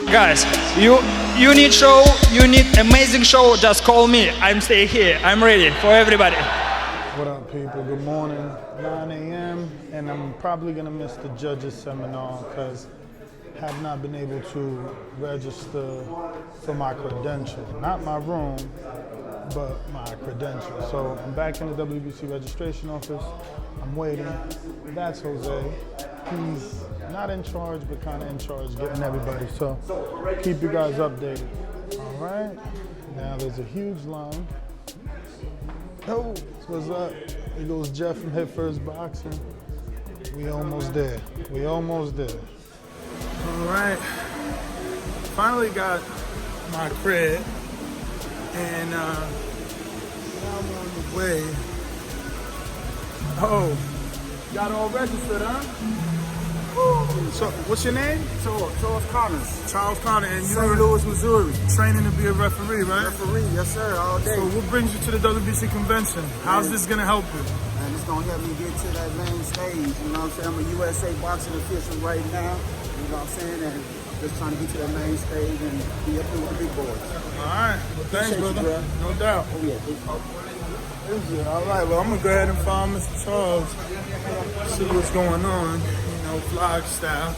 Guys, you need show, you need amazing show, just call me. I'm staying here. I'm ready for everybody. What up, people? Good morning. 9 a.m. and I'm probably gonna miss the judges seminar because I have not been able to register for my credentials. Not my room, but my credentials. So I'm back in the WBC registration office. I'm waiting. That's Jose. He's not in charge, but kind of in charge, getting everybody. So keep you guys updated. All right. Now there's a huge line. Oh, what's up? Here goes Jeff from Hit First Boxing. We almost there. We almost there. All right. Finally got my cred, and now I'm on the way. Oh, got all registered, huh? Woo. So, what's your name? Charles Connors. Charles Connors, and St. Louis, Missouri. Training to be a referee, right? Referee, yes sir, all day. So what brings you to the WBC convention? How's this gonna help you? And it's gonna help me get to that main stage, you know what I'm saying? I'm a USA boxing official right now, you know what I'm saying? And just trying to get to that main stage and be up there with the big boys. All right, well thanks, Appreciate brother. you, bro. No doubt. Oh yeah. All right, well I'm gonna go ahead and find Mr. Charles, see what's going on, you know, vlog style.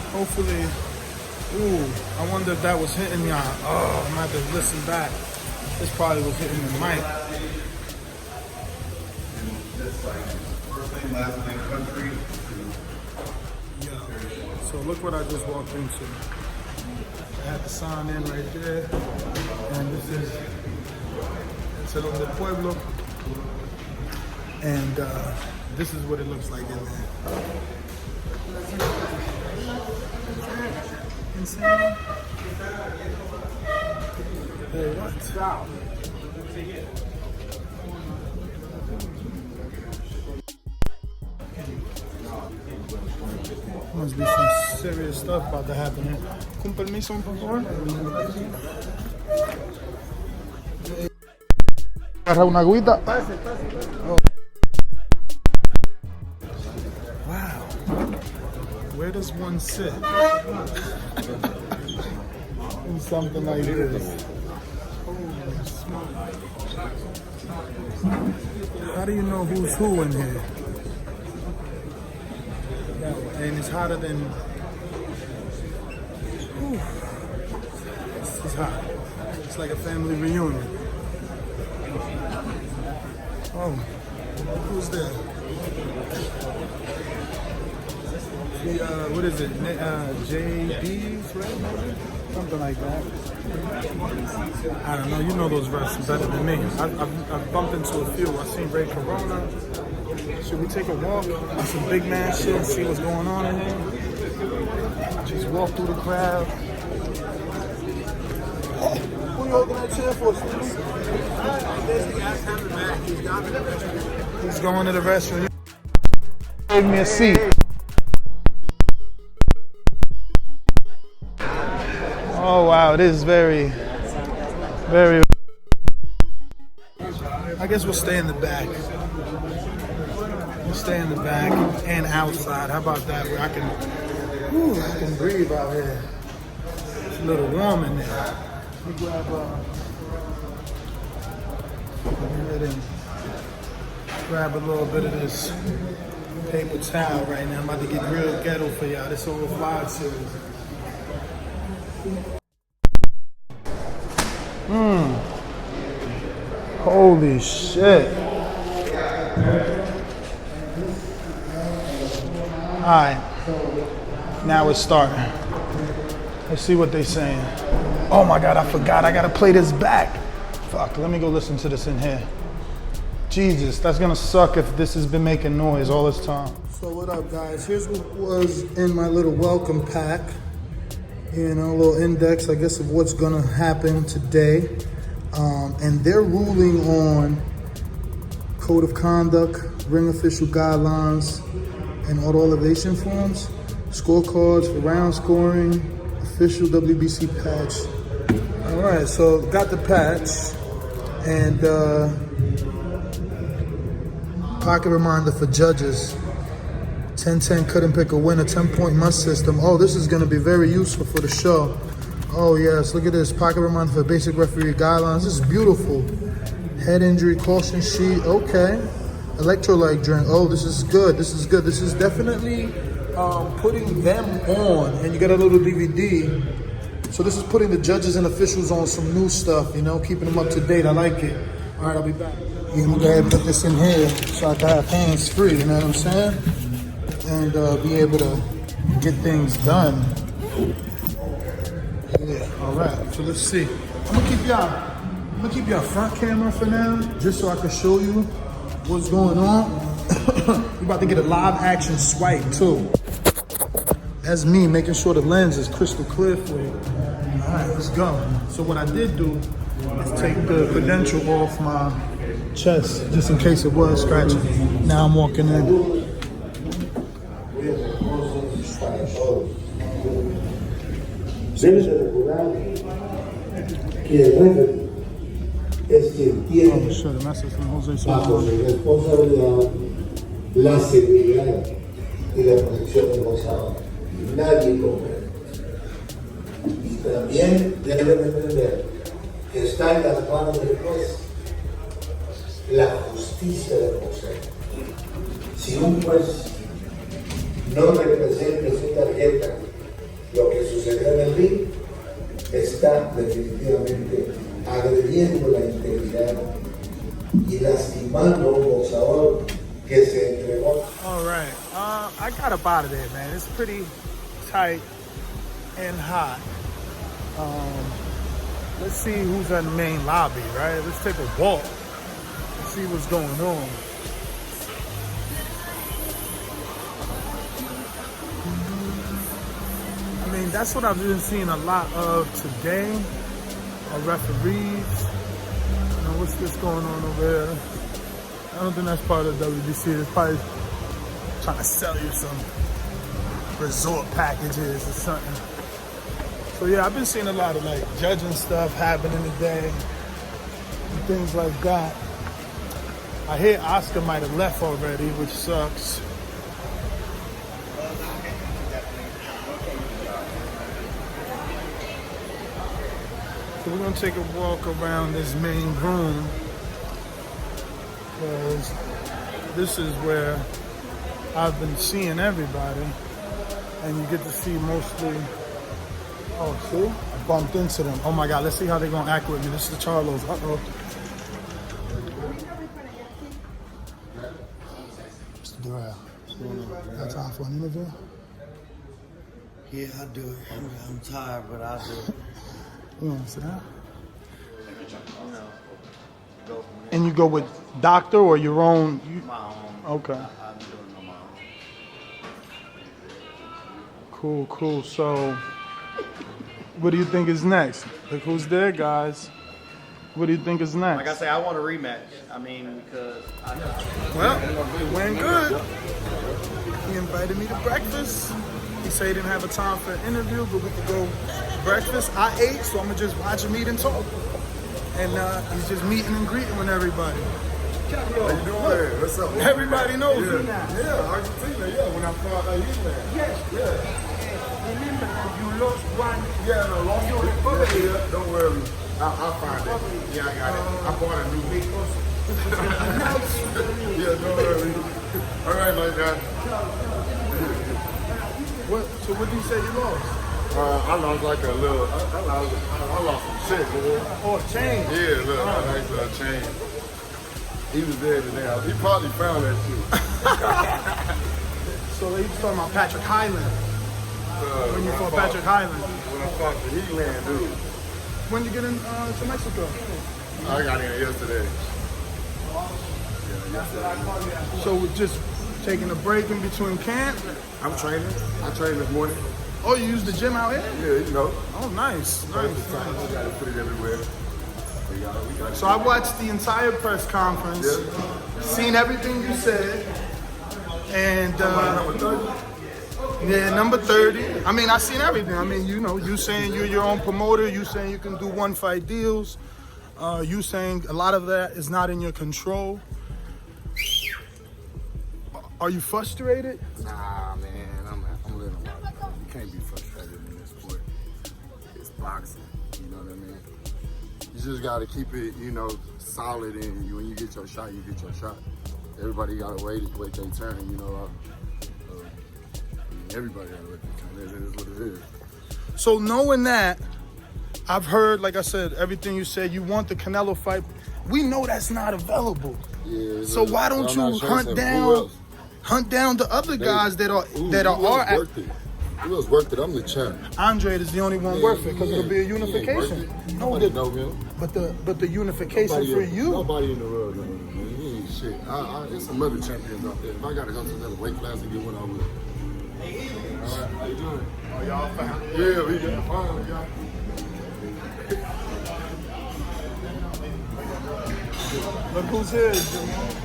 Hopefully, ooh, I wonder if that was hitting y'all. Oh, I'm gonna have to listen back. This probably was hitting the mic. Yeah. So look what I just walked into. I had to sign in right there, and this is Salón del Pueblo, and this is what it looks like in there. Insane. Hey, what? Must be some serious stuff about to happen here. Con permiso, por favor. Agarra una agüita. Oh. Wow. Where does one sit? In something like this. Holy smoke. How do you know who's who in here? And it's hotter than. Whew. This is hot. It's like a family reunion. Oh, who's there? What is it? JB's, right? Maybe? Something like that. I don't know. You know those wrestlers better than me. I've bumped into a few. I've seen Ray Corona. Should we take a walk on some big man shit and see what's going on in here? Just walk through the crowd. Who you holding that chair for, Steve? He's going to the restroom. Gave me a seat. Oh wow, it is very. I guess we'll stay in the back. We'll stay in the back and outside. How about that? Where I can breathe out here. It's a little warm in there. Let me grab a little bit of this paper towel right now. I'm about to get real ghetto for y'all. This whole vlog series. Holy shit. Alright. Now it's starting. Let's see what they're saying. Oh my God, I forgot. I gotta play this back. Fuck, let me go listen to this in here. Jesus, that's gonna suck if this has been making noise all this time. So what up, guys? Here's what was in my little welcome pack. You know, a little index, I guess, of what's gonna happen today. And they're ruling on code of conduct, ring official guidelines, and auto elevation forms, scorecards for round scoring, official WBC patch. All right, so got the patch, and pocket reminder for judges 10-10 couldn't pick a winner, 10-point must system. Oh, this is gonna be very useful for the show. Oh yes, look at this, pocket reminder for basic referee guidelines. This is beautiful. Head injury caution sheet, okay. Electrolyte drink, oh, this is good, this is good. This is definitely putting them on, and you got a little DVD. So this is putting the judges and officials on some new stuff, you know, keeping them up to date. I like it. All right, I'll be back. Yeah, I'm gonna go ahead and put this in here so I can have hands free, you know what I'm saying? And be able to get things done. Yeah, all right, so let's see. I'm gonna keep y'all front camera for now, just so I can show you what's going on. We're about to get a live action swipe too. That's me making sure the lens is crystal clear for you. All right, let's go. So what I did do is take the credential off my chest, just in case it was scratching. Now I'm walking in. Debes recordar que el referee es quien tiene bajo su responsabilidad la seguridad y la protección del boxeador. Nadie comprende. Y también deben entender que está en las manos del juez la justicia del boxeo. Si un juez no representa en su tarjeta lo que sucedió en el ring, está definitivamente agrediendo la integridad y lastimando a un boxeador que se entregó. All right, I got up out of there, man. It's pretty tight and hot. Let's see who's in the main lobby, right? Let's take a walk and see what's going on. I mean, that's what I've been seeing a lot of today. Referees. You know, what's this going on over there? I don't think that's part of WBC. It's probably trying to sell you some resort packages or something. So yeah, I've been seeing a lot of like judging stuff happening today and things like that. I hear Oscar might have left already, which sucks. So we're gonna take a walk around this main room because this is where I've been seeing everybody, and you get to see mostly. Oh, see? I bumped into them. Oh my God, let's see how they're gonna act with me. This is the Charlos. Uh-oh. Mr. Durrell, got time for an interview? Yeah, I do it. I'm tired, but I do it. You want to sit down? And you go with doctor or your own? My own. Okay. I'm doing it on my own. Cool, cool. So, what do you think is next? Look who's there, guys. What do you think is next? Like I say, I want a rematch. I mean, because Well, it went good. He invited me to breakfast. He said he didn't have a time for an interview, but we could go breakfast. I ate, so I'm gonna just watch him eat and talk. And he's just meeting and greeting with everybody. How you doing? What's up? Everybody knows Yeah, him now. yeah, Argentina, yeah, when I found out you there. Yes. Yeah. Remember that you lost one. Yeah, no, long you recovered. Yeah, don't worry. I'll find it. Yeah, I got it. I bought a new vehicle. Yeah, don't worry. All right, my guy. So what did you say you lost? I lost like a little, I lost some shit, man. Oh, a chain. Yeah, look, a nice little chain. He was there today. He probably found that shit. So he was talking about Patrick Highland. When you fought Patrick Highland. When I fought the Heatland dude. When you get in to Mexico? I got in yesterday. So just taking a break in between camp? I'm training. I trained this morning. Oh, you use the gym out here? Yeah, you know. Oh, nice. We gotta put it everywhere. We got So I watched the entire press conference, seen everything you said, and number 30. I mean, I seen everything. I mean, you know, you saying you're your own promoter, you saying you can do one fight deals, you saying a lot of that is not in your control. Are you frustrated? Nah, man, I'm living life. You can't be frustrated in this sport. It's boxing. You know what I mean? You just gotta keep it, you know, solid. And when you get your shot, you get your shot. Everybody gotta wait their turn. You know, everybody gotta wait their turn. It is what it is. So knowing that, I've heard, like I said, everything you said. You want the Canelo fight. We know that's not available. Yeah. So why don't you hunt down the other guys that are worth it. Who else worth it? I'm the champ. Andre is the only one worth it because it'll be a unification. No, know him. But the unification for you. Nobody in the world knows him, man. He ain't shit. There's some other champions out there. If I gotta go to another weight class to get one, I will. All right, how you doing? Oh, y'all fine? Yeah, we got finally, y'all. Look who's here, Jermall.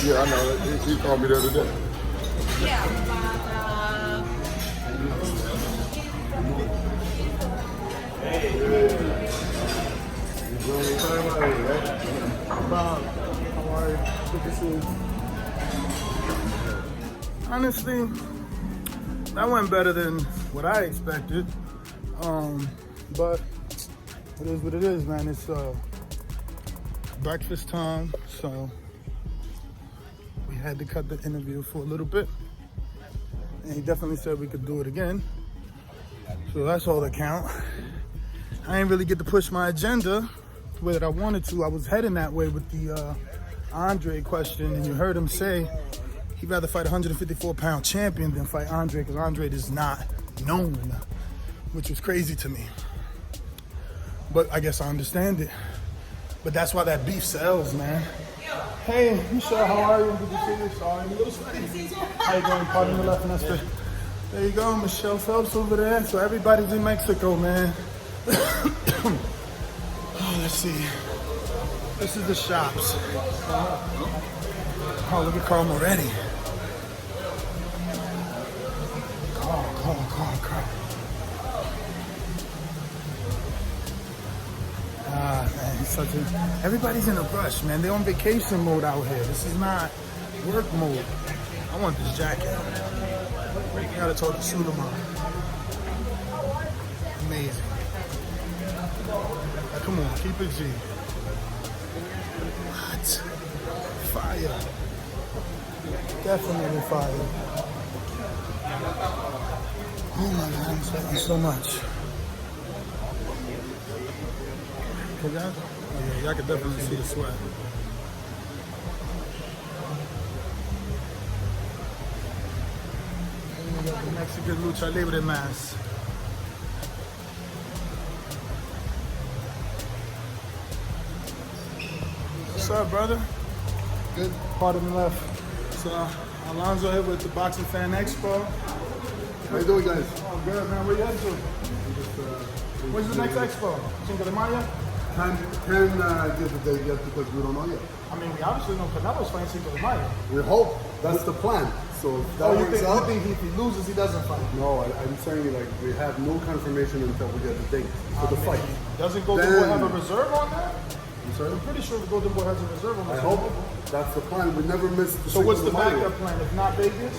Yeah, I know. He called me the other day. Bob, how are you? Good to see you. Honestly, that went better than what I expected. But it is what it is, man. It's breakfast time, so we had to cut the interview for a little bit. And he definitely said we could do it again. So that's all that count. I didn't really get to push my agenda the way that I wanted to. I was heading that way with the Andre question, and you heard him say he'd rather fight a 154-pound champion than fight Andre because Andre is not known, which was crazy to me. But I guess I understand it. But that's why that beef sells, man. Hey, Michelle, how are you? Good to see you. Sorry, I'm a little sweaty. How you doing? Pardon the left and that's the... There you go, Michelle Phelps over there. So everybody's in Mexico, man. Oh, let's see. This is the shops. Oh, look at Carl Moretti. Carl. Ah, man, he's such a... Everybody's in a rush, man. They're on vacation mode out here. This is not work mode. I want this jacket. I gotta talk to Suleiman. Amazing. Come on, keep it G. What? Fire. Definitely fire. Oh my God, I'm sweating so much. Oh yeah, y'all can definitely see the sweat. And we got the Mexican Lucha Libre mask. What's up, brother? Good. Pardon the left. So, Alonzo here with the Boxing Fan Expo. How you doing, guys? Oh, good, man. Where you headed to? When's the next expo? Cinco de Mayo? Can't give the date yet because we don't know yet. I mean, we obviously know Canelo's fighting Cinco de Mayo. We hope. That's the plan. So if that works out. You think if he loses, he doesn't fight? No, I'm saying like we have no confirmation until we get the date for the fight. Doesn't Golden Boy have a reserve on that? I'm sorry? I'm pretty sure the Golden Boy has a reserve on that. I hope that's the plan. We never miss the So what's the backup plan? If not Vegas?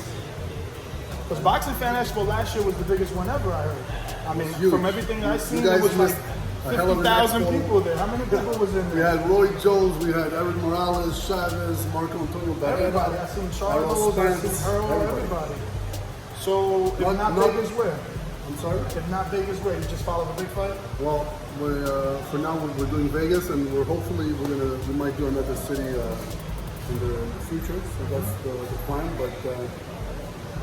Because Boxing Fan Expo last year was the biggest one ever, I heard. I mean, from everything I've seen, it was like 50,000 people there. How many people was in there? We had Roy Jones, we had Eric Morales, Chavez, Marco Antonio Barrera. Everybody. I seen Charlo, I seen Earl, everybody. So if not Vegas, where? I'm sorry? If not Vegas, where? You just follow the big fight? Well, for now we're doing Vegas, and we might do another city in the future. So that's the plan, but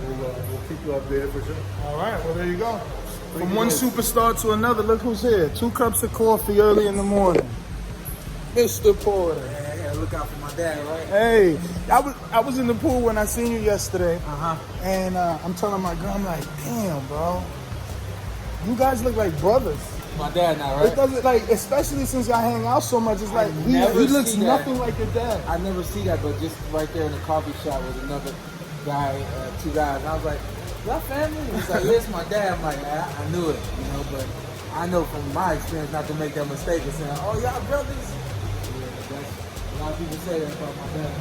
we'll keep you updated for sure. All right, well there you go. From one superstar to another, look who's here. 2 cups of coffee early in the morning. Mr. Porter. Yeah, I gotta look out for my dad, right? Hey, I was in the pool when I seen you yesterday. And I'm telling my girl, I'm like, damn, bro. You guys look like brothers. My dad now, right? It doesn't, like, especially since y'all hang out so much, it's like, he looks nothing like your dad. I never see that, but just right there in the coffee shop with another guy, 2 guys. And I was like, y'all family? He's like, yes, my dad. I'm like, I knew it, you know, but I know from my experience not to make that mistake of saying, oh, y'all brothers? Yeah, a lot of people say that about my dad.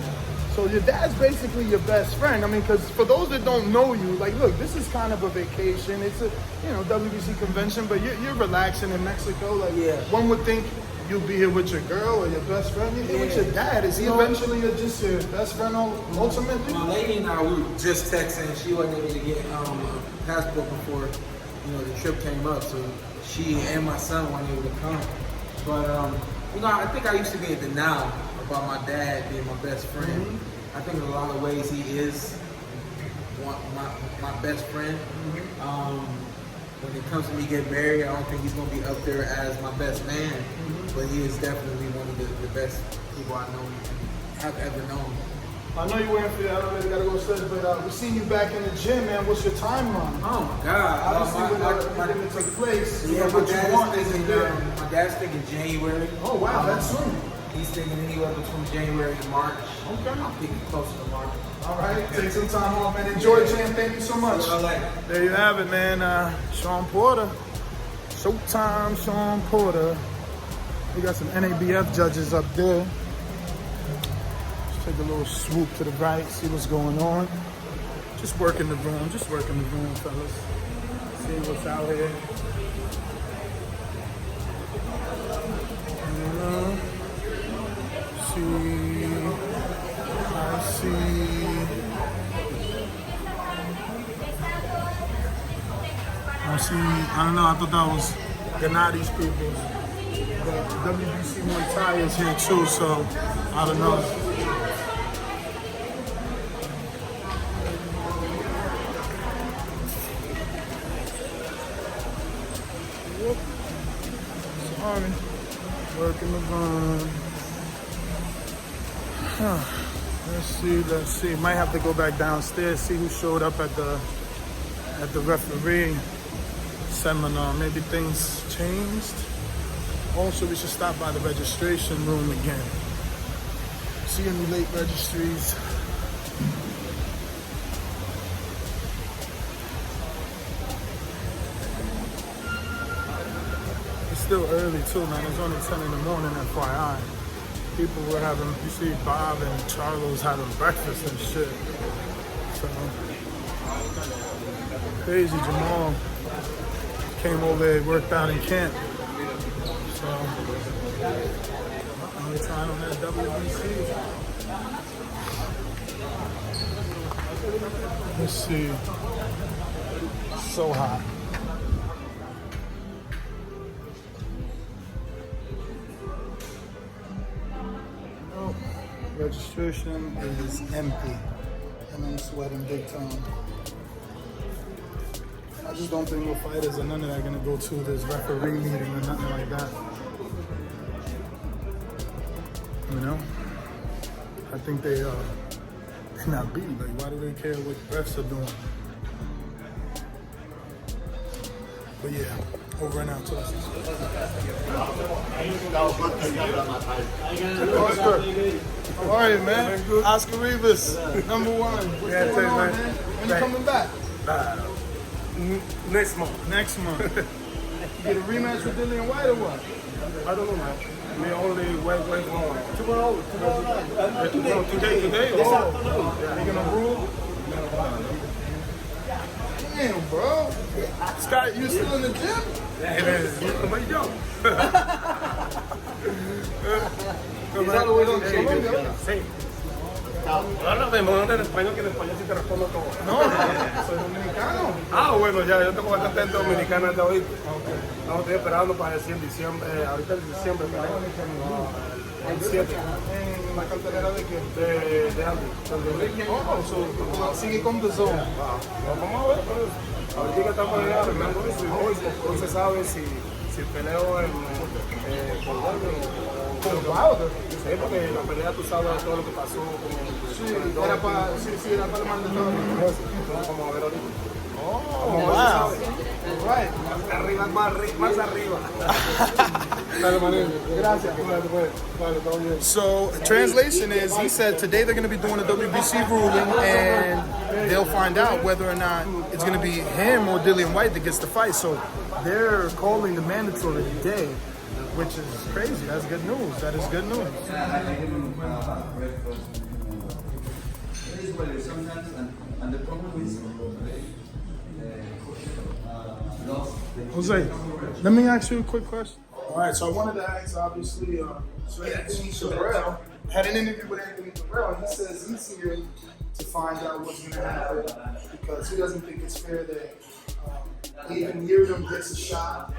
So your dad's basically your best friend. I mean, because for those that don't know you, like, look, this is kind of a vacation. It's a, you know, WBC convention, but you're relaxing in Mexico. Like, one would think you'll be here with your girl or your best friend. You're here with your dad. Is he eventually just your best friend ultimately? My lady and I, we were just texting. She wasn't able to get a passport before, you know, the trip came up. So she and my son weren't able to come. But, you know, I think I used to be in denial about my dad being my best friend. I think in a lot of ways he is my best friend. When it comes to me getting married, I don't think he's going to be up there as my best man, but he is definitely one of the best people I know have ever known. I know you're waiting for the elevator, gotta go upstairs, but we've seen you back in the gym, man. What's your timeline? Oh my God. Obviously, when it took place, yeah, what you want is there. My dad's thinking January. Oh, wow, that's soon. He's thinking anywhere between January and March. Okay. I'm thinking closer to March. All right, take some time off, man. Enjoy, Jam. Thank you so much. There you have it, man. Sean Porter. Showtime, Sean Porter. We got some NABF judges up there. Let's take a little swoop to the right, see what's going on. Just working the room, fellas. See what's out here. I don't know, I thought that was Gennadi's people. But WBC Muay Thai is here too, so I don't know. Whoop. Sorry. Working the run. Let's see. Might have to go back downstairs, see who showed up at the referee seminar. Maybe things changed. Also, we should stop by the registration room again. See any late registries. It's still early too, man. It's only 10 in the morning, FYI. People were having, you see Bob and Charlo's having breakfast and shit. So, crazy. Jermall came over there, worked out in camp. So, only time on that WBC. Let's see. So hot. Registration is empty, and I'm sweating big time. I just don't think no fighters or none of that are gonna go to this referee meeting or nothing like that. You know? I think they're not beaten. Like, why do they care what refs are doing? But yeah, over and out to us. Oscar, how are you, man? Oscar Rivas, number one. What's going on, man? When you coming back? Next month. Next month. You get a rematch with Dillian White or what? I don't know, man. We only wait for tomorrow. Today. Oh, yeah. They gonna rule? Damn, bro. Scott, you still in the gym? Sí. Habla de en español, que en español sí te respondo todo. No, soy dominicano. Bueno, ya, yo tengo bastante gente dominicana hasta hoy. Estamos estoy esperando para decir en diciembre, ahorita en diciembre, el 7. ¿En la cartelera de qué? De Andy. Sigue con Dazn. Vamos a ver, pues. Ahorita estamos arreglando eso y hoy se sabe si peleo con Wilder. Sí, porque la pelea tú sabes todo lo que pasó con era para el mandatorio. Vamos a ver ahorita. Oh, wow. Right. Arriba, más arriba. So, translation is, he said today they're going to be doing a WBC ruling and they'll find out whether or not it's going to be him or Dillian White that gets the fight. So, they're calling the mandatory today, which is crazy. That's good news. That is good news. usually sometimes, and the problem is lost. Jose, let me ask you a quick question. All right, so I wanted to ask, obviously, so Anthony Terrell had an interview with Anthony Terrell, and he says he's here to find out what's going to happen because he doesn't think it's fair that even Yildirim gets a shot.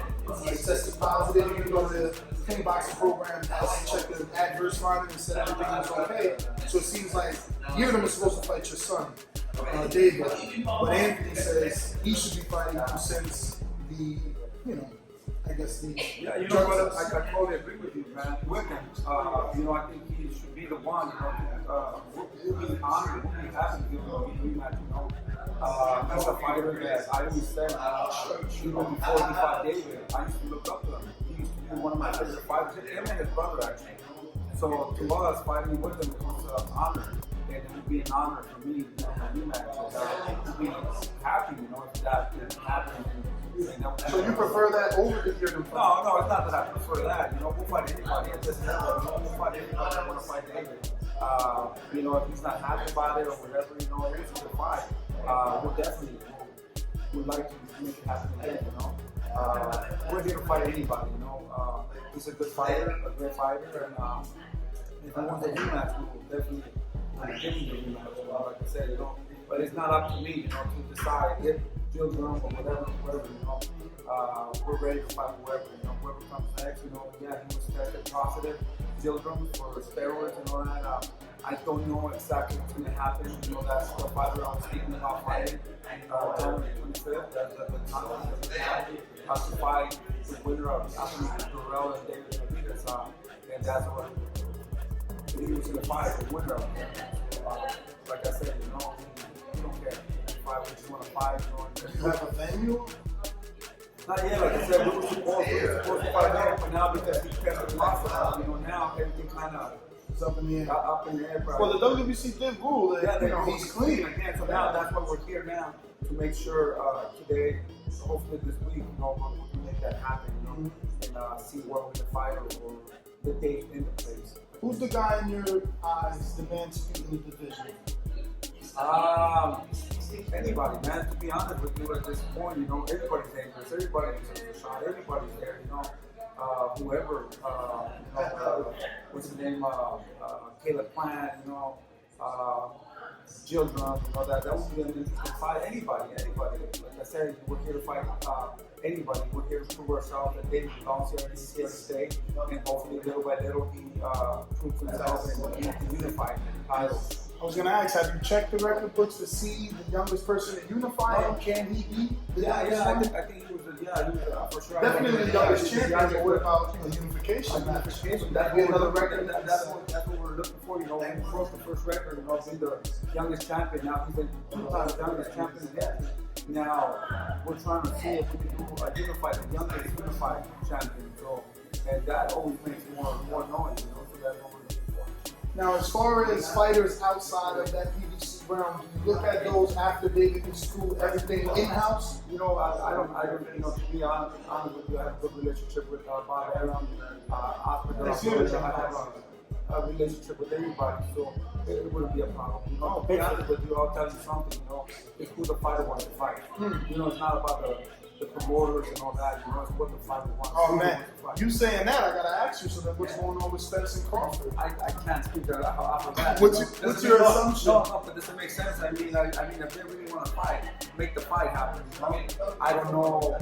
He tested positive, even though the boxing program has checked the adverse finding and said everything was okay. So it seems like Yildirim is supposed to fight your son, David. But Anthony says he should be fighting him since the, I guess the. Yeah, you know what? I totally agree with you, man. With him, I think he should be the one. We'll be honored, we'll be happy to give him a rematch. As a fighter, that I always said, even before he fought David, I used to look up to him. He used to be one of my favorite fighters. Him and his brother, actually. So to us, fighting with him was an honor, and it would be an honor for me to have a rematch. To be happy, if that can happen. So you prefer that over the Yildirim fight? No, it's not that I prefer that. We'll fight anybody at this level. We'll fight anybody that want to fight David. If he's not happy about it or whatever, it's a good fight. We'll definitely would like to make it happen again. We're here to fight anybody. He's a good fighter, a great fighter, and if he wants a rematch, we will definitely give him the rematch. Like I said, but it's not up to me, to decide if Yildirim or whatever. We're ready to fight whoever. Whoever comes next. He was tested positive, Yildirim for steroids and all that. I don't know exactly what's going to happen. That's the fighter I was speaking about fighting. January 25th, that's the time has to fight the winner of Anthony Terrell and David Benavidez, and that's what he was going to fight, the winner of it. Like I said, we don't care. Fight what you want to fight. Do you have a venue? Not yet, like I said, we were supposed to fight there, but now because he tested positive, now everything kind of is up in the air. Up in the air. Well, the WBC did rule that he's clean. Again, so now that's why we're here now to make sure today, hopefully this week, we can make that happen, and see where we're gonna fight or the date in the place. Who's the guy in your eyes, the man to beat in the division? Anybody, man. To be honest with you, at this point, everybody's dangerous. Everybody deserves a shot. Everybody's there, whoever, what's the name? Caleb Plant, Yildirim, that would be an interesting fight. Anybody. Like I said, we're here to fight anybody. We're here to prove ourselves that David belongs here. He's here to stay, and hopefully, little by little, he proves himself and he unified title. I was going to ask, have you checked the record books to see the youngest person at Unify? And can he beat the youngest one? I think he was for sure. Definitely the youngest champion, but what about Unification? Unification, that'd be another record. That's what we're looking for. He broke the first record, being the youngest champion. Now he's the two-time youngest champion again. Now we're trying to see if we can do the youngest unified champion. So, and that always makes more noise, so that's what we're looking for. Now, as far as fighters outside of that PBC realm, do you look at those after they get through school, everything in-house? I don't, to be honest with you, I have a good relationship with Bob Aram, I have a relationship with everybody, so it wouldn't be a problem. To be honest with you, I'll tell you something, it's who the fighter wants to fight. It's not about the promoters and all that, it's what the fighter wants. Oh man, you saying that, I gotta ask you, so then what's going on with Spence and Crawford? I can't speak off of that. What's your assumption? No, but does it make sense? I mean, if they really want to fight, make the fight happen. I don't know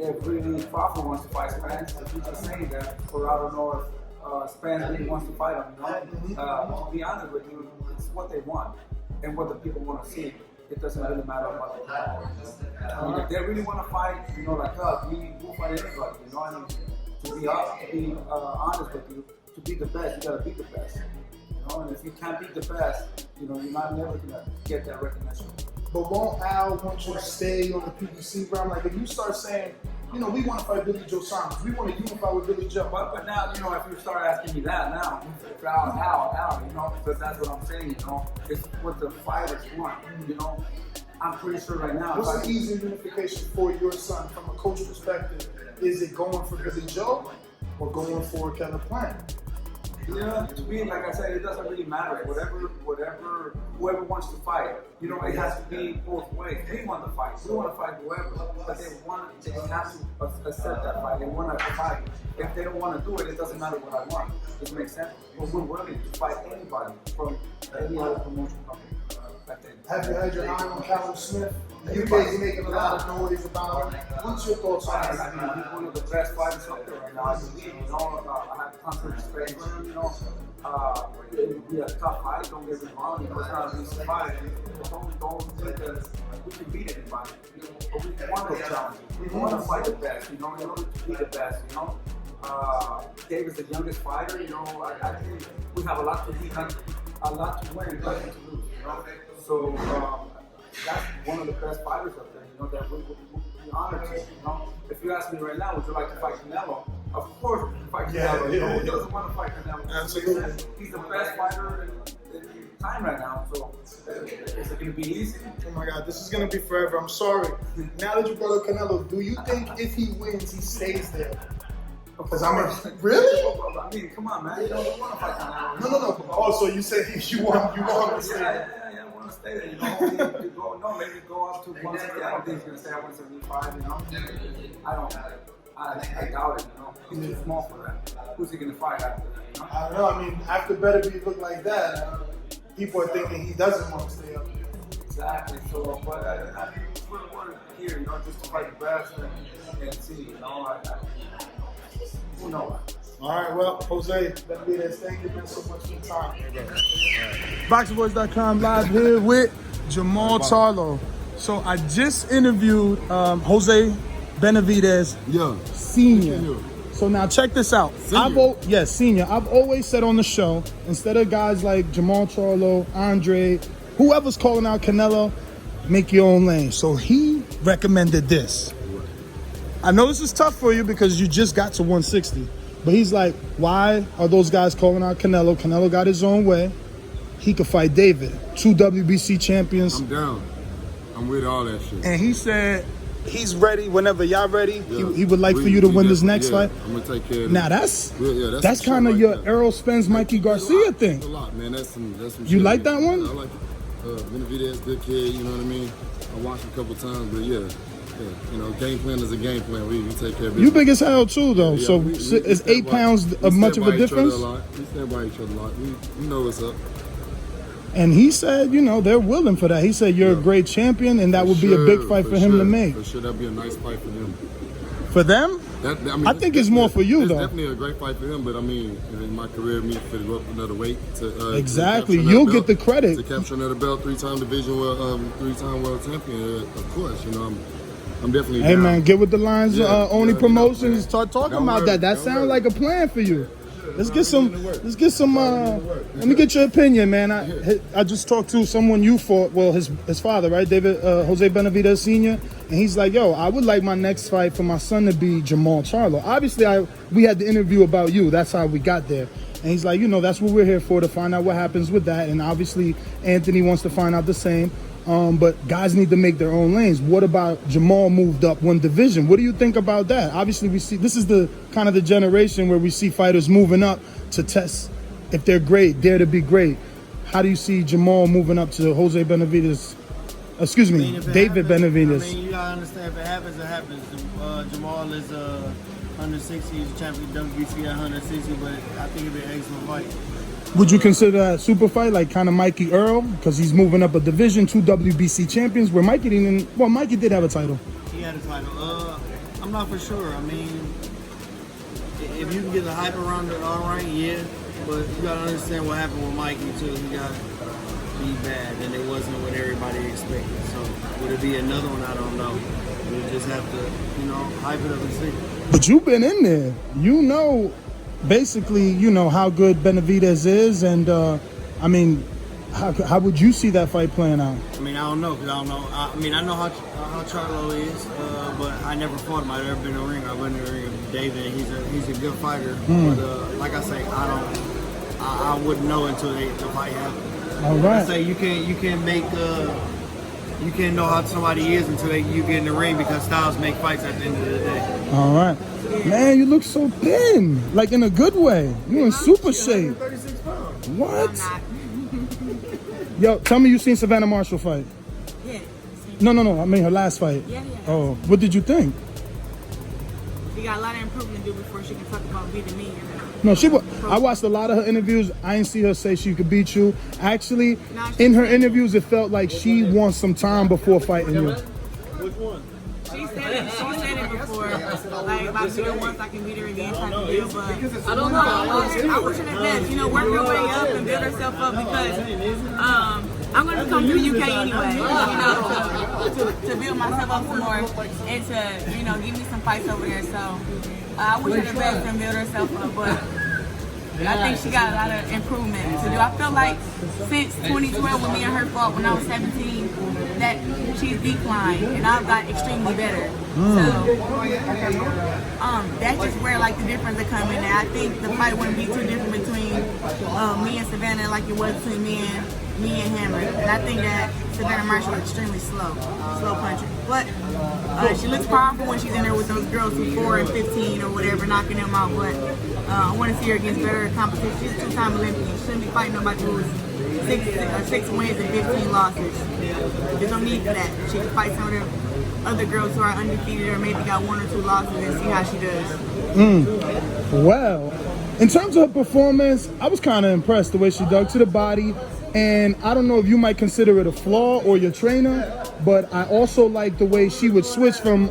if really Crawford wants to fight Spence, if he's just saying that, or I don't know if Spence really wants to fight him. To be honest with you, it's what they want and what the people want to see. It doesn't really matter about the crowd. If they really want to fight, like us, we will fight anybody. To be honest with you, to be the best, you gotta be the best. And if you can't be the best, you're not never gonna get that recognition. But won't Al want you to stay on the PBC realm? Like if you start saying, we want to fight Billy Joe Saunders, we want to unify with Billy Joe. But now, if you start asking me that now, Al, because that's what I'm saying, it's what the fighters want, I'm pretty sure right now. What's the easier unification for your son from a coach perspective? Is it going for Billy Joe or going for Caleb Plant? Yeah, to me, like I said, it doesn't really matter. Whoever wants to fight, you know, it has to be both ways. We want to fight. We want to fight whoever, but they have to accept that fight. They want to fight. If they don't want to do it, it doesn't matter what I want. Does it make sense? But we're willing to fight anybody from any other promotion company. Have you had your eye on Callum Smith? The UK's making a lot of noise about him. What's your thoughts on that? I mean, he's one of the best fighters out there right now. I believe, you know, I have constant respect for him, you know. It would be a tough fight, don't get me wrong. You know, it's not an easy fight. Don't think that we can beat anybody. But we want those challenges. We want to fight the best, you know, in order to be the best, you know. Dave is the youngest fighter, you know. I think we have a lot to win, nothing to lose, you know. So that's one of the best fighters up there, you know, that we would be honored to, you know. If you ask me right now, would you like to fight Canelo? Of course, we can fight Canelo. You know, who doesn't want to fight Canelo? Absolutely. He's the best fighter in time right now. So is it going to be easy? Oh my God, this is going to be forever. I'm sorry. Now that you brought up Canelo, do you think if he wins, he stays there? Because really? I mean, come on, man. You don't want to fight Canelo. No. Oh, so you say you want to stay there? Yeah, I want to stay there. You know, maybe go up to 160. I don't think he's going to stay at 175. You know, I doubt it. You know, he's too small for that. Who's he going to fight after that? You know? I don't know. I mean, after Benavidez look like that, people are thinking he doesn't want to stay up there. Exactly. So, but I think we're here, you know, just to fight the best and see. You know, who knows? All right, well, Jose Benavidez, thank you so much for your time. BoxingVoice.com live here with Jermall Charlo. So I just interviewed Jose Benavidez Sr. So now check this out. Senior. I've always said on the show, instead of guys like Jermall Charlo, Andre, whoever's calling out Canelo, make your own lane. So he recommended this. I know this is tough for you because you just got to 160. But he's like, why are those guys calling out Canelo? Canelo got his own way. He could fight David. 2 WBC champions. I'm down. I'm with all that shit. And he said he's ready whenever y'all ready. Yeah. He would like for you to win this next fight. I'm going to take care of now, that. That's kind of your Errol Spence, Mikey Garcia thing. That's a lot, man. That's some you like that one? Yeah, I like it. Benavidez, good kid, you know what I mean? I watched him a couple times, but yeah, you know, game plan is a game plan. We take care of it. You big as hell too, though. Yeah, so is 8 pounds much of a difference? We stand by each other a lot. We know what's up. And he said, you know, they're willing for that. He said you're a great champion, and that would be a big fight for him to make. For sure, that'd be a nice fight for him. For them? I think it's more for you, though. It's definitely a great fight for him, but I mean, in my career, me to go up another weight exactly. You'll get the credit to capture another belt, 3-time division, 3-time world champion. Of course, you know, I'm definitely. Hey down. man, get with the lines. Only Promotions. Start talking about that. That sounds like a plan for you. Let's get some. Let me get your opinion, man. I just talked to someone you fought. Well, his father, right, Jose Benavidez Sr. And he's like, yo, I would like my next fight for my son to be Jermall Charlo. Obviously, we had the interview about you. That's how we got there. And he's like, you know, that's what we're here for, to find out what happens with that. And obviously, Anthony wants to find out the same. But guys need to make their own lanes. What about Jermall moved up 1 division? What do you think about that? Obviously, we see this is the kind of the generation where we see fighters moving up to test if they're great, dare to be great. How do you see Jermall moving up to Jose Benavidez? Excuse me, David Benavidez. I mean, you gotta understand, if it happens, it happens. Jermall is 160. He's a champion WBC at 160, but I think it'd be an excellent fight. Would you consider that a super fight, like kind of Mikey Earl, because he's moving up a division, 2 WBC champions, where Mikey didn't? Well, Mikey did have a title. He had a title. I'm not for sure. I mean, if you can get the hype around it, all right, yeah. But you gotta understand what happened with Mikey too. He got beat bad, and it wasn't what everybody expected. So would it be another one? I don't know. We just have to, you know, hype it up and see. But you've been in there. You know. Basically, you know how good Benavidez is, and I mean, how would you see that fight playing out? I mean, I don't know, because I don't know. I mean, I know how Charlo is, but I never fought him. I've never been in the ring. I've been in the ring with David. He's a good fighter, but like I say, I wouldn't know until the fight happened. All right. I say you can't know how somebody is until you get in the ring, because styles make fights at the end of the day. All right. Man, you look so thin. Like in a good way. You in super shape. 36 pounds. What? Yo, tell me you seen Savannah Marshall fight. Yeah. No. I mean her last fight. Yeah. Oh, what did you think? She got a lot of improvement to do before she can talk about beating me. No, I watched a lot of her interviews. I didn't see her say she could beat you. Actually, in her interviews, it felt like she wants some time before fighting you. Which one? She said it before. Like, if I beat her once, I can beat her again type of deal. But I don't know. I wish her the best. You know, work her way up and build herself up because I'm going to come to the UK anyway, you know, to build myself up some more and to, you know, give me some fights over there. So I wish her the best and build herself up, but I think she got a lot of improvement to do. I feel like since 2012 when me and her fought when I was 17, that she's declined and I've got extremely better. So that's just where like the difference is coming in. I think the fight wouldn't be too different between me and Savannah like it was between me and Hammer. And I think that Savannah Marshall is extremely slow puncher. But she looks powerful when she's in there with those girls who 4 and 15 or whatever, knocking them out. But I want to see her against better competition. She's a 2-time Olympian. She shouldn't be fighting nobody who's 6 wins and 15 losses. There's no need for that. She can fight some of the other girls who are undefeated or maybe got 1 or 2 losses and see how she does. Well, in terms of her performance, I was kind of impressed the way she dug to the body. And I don't know if you might consider it a flaw or your trainer, but I also like the way she would switch from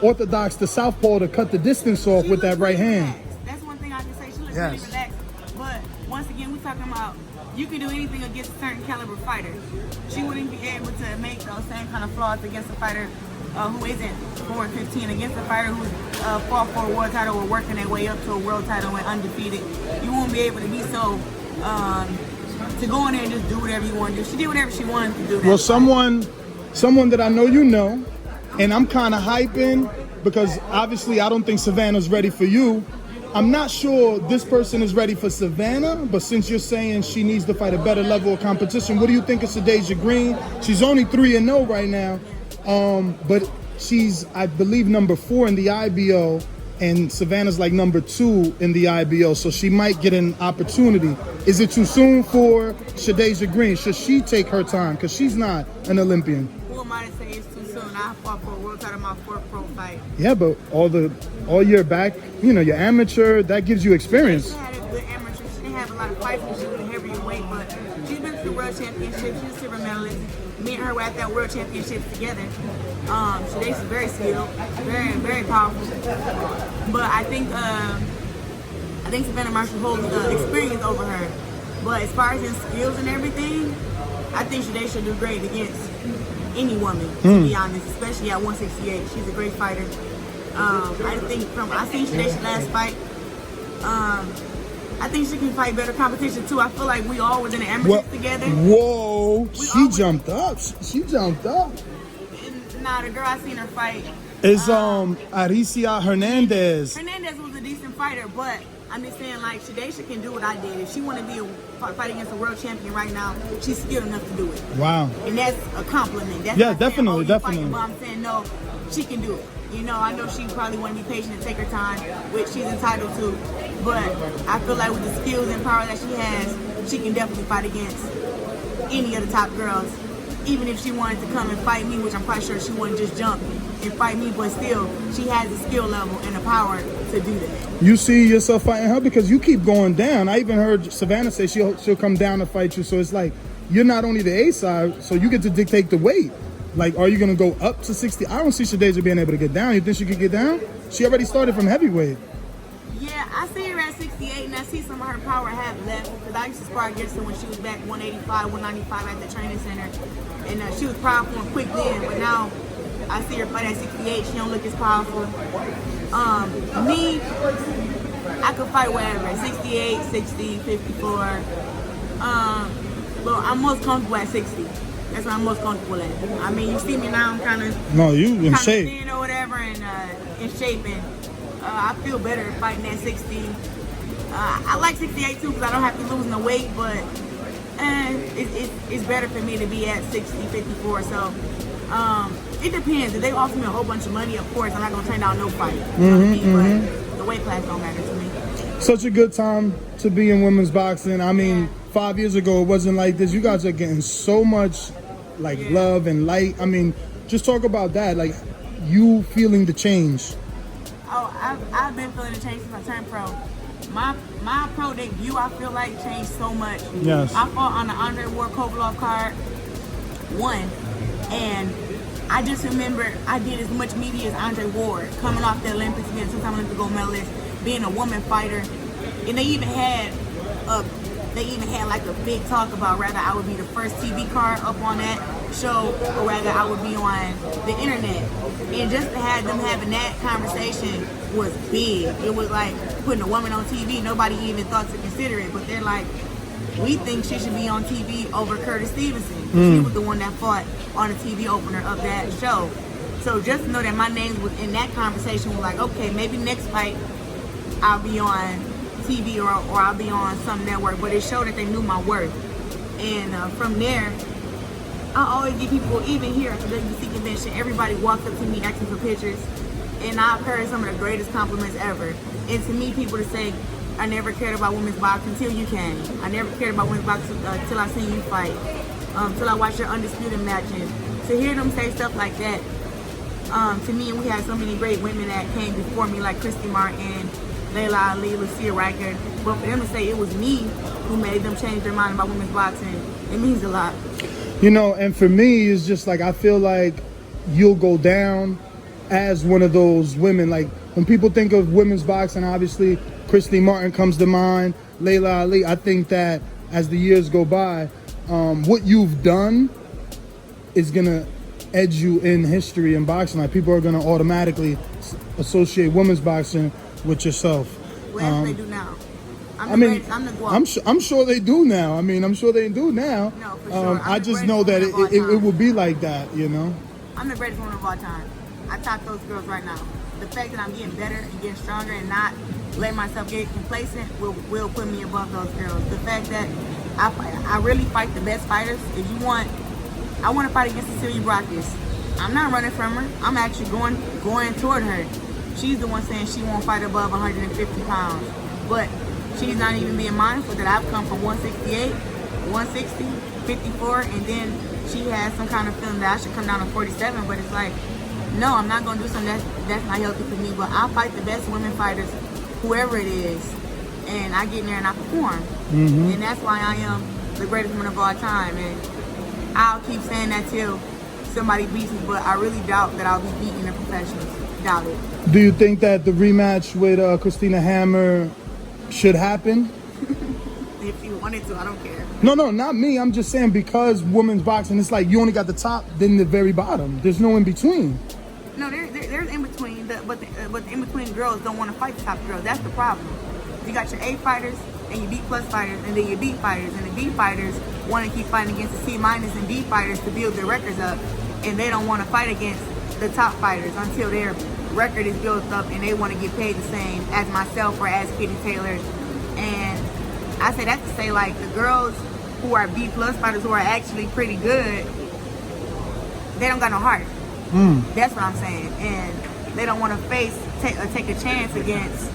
orthodox to southpaw to cut the distance off with that right hand. That's one thing I can say. She looks really relaxed. But once again, we're talking about you can do anything against a certain caliber fighter. She wouldn't be able to make those same kind of flaws against a fighter who isn't 4 and 15, against a fighter who's fought for a world title or working their way up to a world title and undefeated. You won't be able to be so to go in there and just do whatever you want to do. She did whatever she wanted to do. Well, someone that I know you know, and I'm kind of hyping because obviously I don't think Savannah's ready for you. I'm not sure this person is ready for Savannah, but since you're saying she needs to fight a better level of competition, what do you think of Dazn Green? She's only 3-0 right now, but she's, I believe, number 4 in the IBO, and Savannah's like number 2 in the IBO, so she might get an opportunity. Is it too soon for Dazn Green? Should she take her time? Because she's not an Olympian. Who am I to say it's too soon? I fought for a world title my 4th pro fight. Yeah, but all year back, you know, you're amateur, that gives you experience. She had a good amateur. She didn't have a lot of fights when she was a heavier weight, but she's been to the world championship. She's a silver medalist. Me and her were at that world championship together. She's very skilled, very, very powerful. But I think Savannah Marshall holds experience over her. But as far as in skills and everything, I think Dazn should do great against any woman, to be honest, especially at 168. She's a great fighter. I seen Dazn last fight. I think she can fight better competition too. I feel like we all was in the amateurs together. Whoa, she jumped up. She jumped up. Nah, the girl I seen her fight is Aricia Hernandez. Hernandez was a decent fighter, but I'm just saying, like, Dazn can do what I did. If she want to be fight against a world champion right now, she's skilled enough to do it. Wow. And that's a compliment. That's yeah, definitely, definitely. But I'm saying, no, she can do it. You know, I know she probably want to be patient and take her time, which she's entitled to. But I feel like with the skills and power that she has, she can definitely fight against any of the top girls. Even if she wanted to come and fight me, which I'm quite sure she wouldn't just jump and fight me, but still, she has the skill level and the power to do that. You see yourself fighting her because you keep going down. I even heard Savannah say she'll come down to fight you. So it's like, you're not only the A side, so you get to dictate the weight. Like, are you going to go up to 60? I don't see Dazn being able to get down. You think she could get down? She already started from heavyweight. Yeah, I see her at 68, and I see some of her power have left. Because I used to spar against her when she was back 185, 195 at the training center. And she was powerful and quick then, but now I see her fight at 68. She don't look as powerful. Me, I could fight wherever, 68, 60, 54. But I'm most comfortable at 60. That's what I'm most comfortable at. I mean, you see me now, I'm kind of you in shape. Thin or whatever, and in shape, and I feel better fighting at 60. I like 68 too because I don't have to lose no weight, but it's better for me to be at 60, 54. So It depends. If they offer me a whole bunch of money, of course, I'm not going to turn down no fight. You know what I mean? But the weight class don't matter to me. Such a good time to be in women's boxing. I mean, 5 years ago, it wasn't like this. You guys are getting so much, like, love and light. I mean, just talk about that. Like, you feeling the change. Oh, I've been feeling the change since I turned pro. My pro debut, I feel like, changed so much. Yes. I fought on the Andre Ward Kovalov card, won, and I just remember I did as much media as Andre Ward, coming off the Olympics, being a two-time Olympic gold medalist, being a woman fighter, and they even had like a big talk about whether I would be the first TV card up on that show or whether I would be on the internet. And just to have them having that conversation was big. It was like putting a woman on TV. Nobody even thought to consider it, but they're like, we think she should be on TV over Curtis Stevenson. She was the one that fought on the TV opener of that show. So just to know that my name was in that conversation was like, okay, maybe next fight I'll be on TV or I'll be on some network, but it showed that they knew my worth. And from there, I always get people, even here at the WBC convention, everybody walks up to me asking for pictures, and I've heard some of the greatest compliments ever. And to me, people to say, I never cared about women's boxing until you came. I never cared about women's boxing until I seen you fight, till I watched your undisputed matches. To hear them say stuff like that, to me, and we had so many great women that came before me, like Christy Martin, Layla Ali, Lucia Riker, but for them to say it was me who made them change their mind about women's boxing, it means a lot. You know, and for me, it's just like, I feel like you'll go down as one of those women. Like, when people think of women's boxing, obviously, Christy Martin comes to mind, Layla Ali. I think that as the years go by, what you've done is going to edge you in history in boxing. Like, people are going to automatically associate women's boxing with yourself. Well, they do now. I'm sure they do now. I mean, I'm sure they do now. No, for sure. I just know that it will be like that, you know? I'm the greatest woman of all time. I top those girls right now. The fact that I'm getting better and getting stronger and not letting myself get complacent will put me above those girls. The fact that I really fight the best fighters. If you want, I want to fight against Cecilia Brækhus. I'm not running from her. I'm actually going toward her. She's the one saying she won't fight above 150 pounds. But she's not even being mindful that I've come from 168, 160, 54, and then she has some kind of feeling that I should come down to 47. But it's like, no, I'm not going to do something that's not healthy for me. But I'll fight the best women fighters, whoever it is, and I get in there and I perform. And that's why I am the greatest woman of all time. And I'll keep saying that till somebody beats me, but I really doubt that I'll be beating the professionals. Doubt it. Do you think that the rematch with Christina Hammer should happen? If you wanted to, I don't care. No, not me. I'm just saying, because women's boxing, it's like you only got the top, then the very bottom. There's no in between. No, there's in between, but the in between girls don't want to fight the top girls. That's the problem. You got your A fighters and your B plus fighters, and then your B fighters, and the B fighters want to keep fighting against the C minus and D fighters to build their records up, and they don't want to fight against the top fighters until their record is built up and they want to get paid the same as myself or as Kitty Taylor. And I say that to say, like, the girls who are B plus fighters who are actually pretty good, they don't got no heart. That's what I'm saying. And they don't want to take a chance against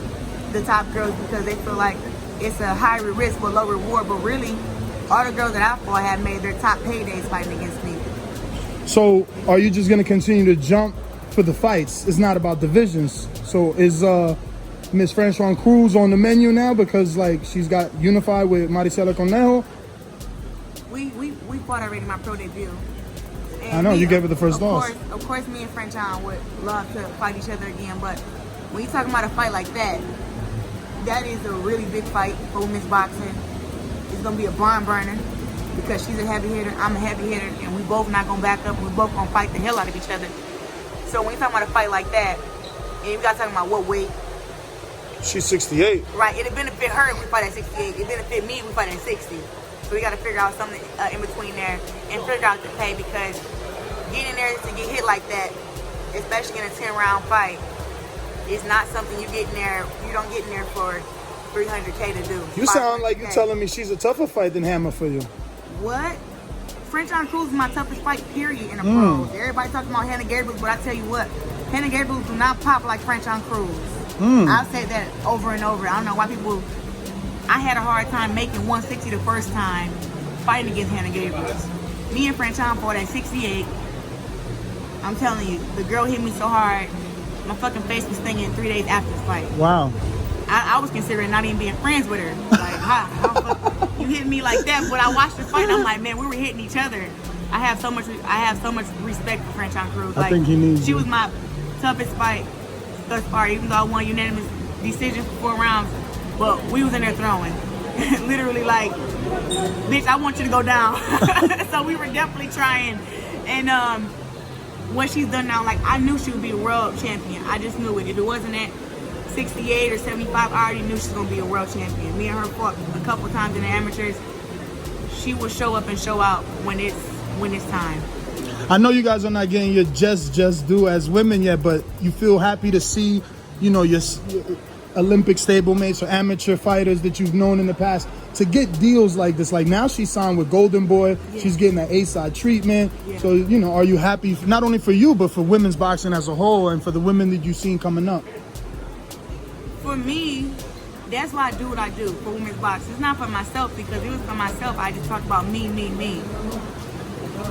the top girls because they feel like it's a higher risk but low reward. But really, all the girls that I fought have made their top paydays fighting against me. So are you just going to continue to jump for the fights? It's not about divisions. So is Miss Franchon Cruz on the menu now because, like, she's got unified with Maricela Conejo? We fought already my pro debut. And I know, you gave her the first loss. Of course, me and Franchon would love to fight each other again, but when you're talking about a fight like that, that is a really big fight for women's boxing. It's going to be a barn burner because she's a heavy hitter, I'm a heavy hitter, and we both not going to back up. We both going to fight the hell out of each other. So when you're talking about a fight like that, and you got talking about what weight? She's 68. Right, it'd benefit her if we fight at 68. It'd benefit me if we fight at 60. So we got to figure out something in between there and figure out the pay, because getting in there to get hit like that, especially in a 10-round fight, is not something you get in there. You don't get in there for $300K to do. You sound like you're telling me she's a tougher fight than Hammer for you. What? Franchon Cruz is my toughest fight, period, in the pros. Everybody talking about Hannah Gabriels, but I tell you what, Hannah Gabriels do not pop like Franchon Cruz. I've said that over and over. I don't know why people... I had a hard time making 160 the first time fighting against Hannah Gabriels. Me and Franchon fought at 68. I'm telling you, the girl hit me so hard, my fucking face was stinging 3 days after the fight. Wow. I was considering not even being friends with her. Like, how you hit me like that? But I watched the fight and I'm like, man, we were hitting each other. I have so much respect for Franchon Cruz. Like, I think he needs she you. was my toughest fight thus far, even though I won unanimous decision for 4 rounds. But we was in there throwing. Literally like, bitch, I want you to go down. So we were definitely trying. And what she's done now, like, I knew she would be a world champion. I just knew it. If it wasn't at 68 or 75, I already knew she was going to be a world champion. Me and her fought a couple times in the amateurs. She will show up and show out when it's time. I know you guys are not getting your just due as women yet, but you feel happy to see, you know, your Olympic stablemates or amateur fighters that you've known in the past to get deals like this. Like now she's signed with Golden Boy. Yeah. She's getting that A-side treatment. Yeah. So, you know, are you happy not only for you, but for women's boxing as a whole and for the women that you've seen coming up? For me, that's why I do what I do for women's boxing. It's not for myself, because if it was for myself, I just talk about me.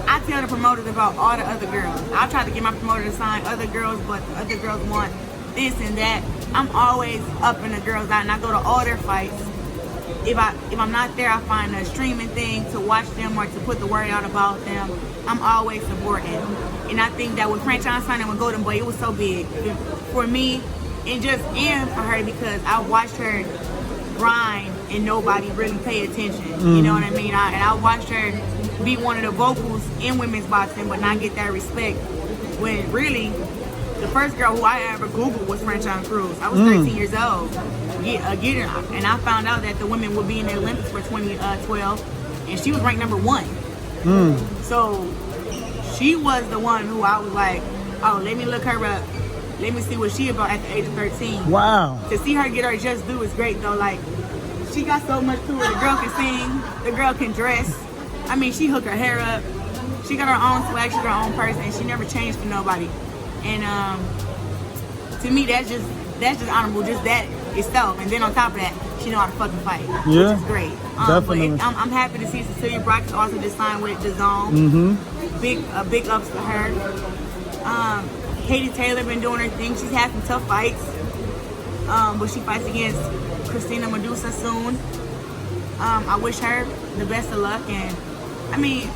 I tell the promoters about all the other girls. I try to get my promoter to sign other girls, but the other girls want this and that. I'm always up in the girls' out, and I go to all their fights. If I'm not there, I find a streaming thing to watch them or to put the word out about them. I'm always supporting. And I think that with Franchon signing with Golden Boy, it was so big for me and for her, because I watched her grind and nobody really pay attention. You know what I mean? I watched her be one of the vocals in women's boxing, but not get that respect, when really the first girl who I ever Googled was Franchon Cruz. I was 13 years old. And I found out that the women would be in the Olympics for 2012, and she was ranked #1. So she was the one who I was like, oh, let me look her up. Let me see what she about at the age of 13. Wow. To see her get her just due is great though. Like, she got so much to her. The girl can sing. The girl can dress. I mean, she hooked her hair up. She got her own swag. She's her own person, and she never changed for nobody. And to me, that's just honorable, just that itself. And then on top of that, she know how to fucking fight, which is great. Definitely. But I'm happy to see Cecilia Brock's also just signed with Dazn. Big ups to her. Katie Taylor been doing her thing. She's had some tough fights, but she fights against Christina Medusa soon. I wish her the best of luck. And I mean,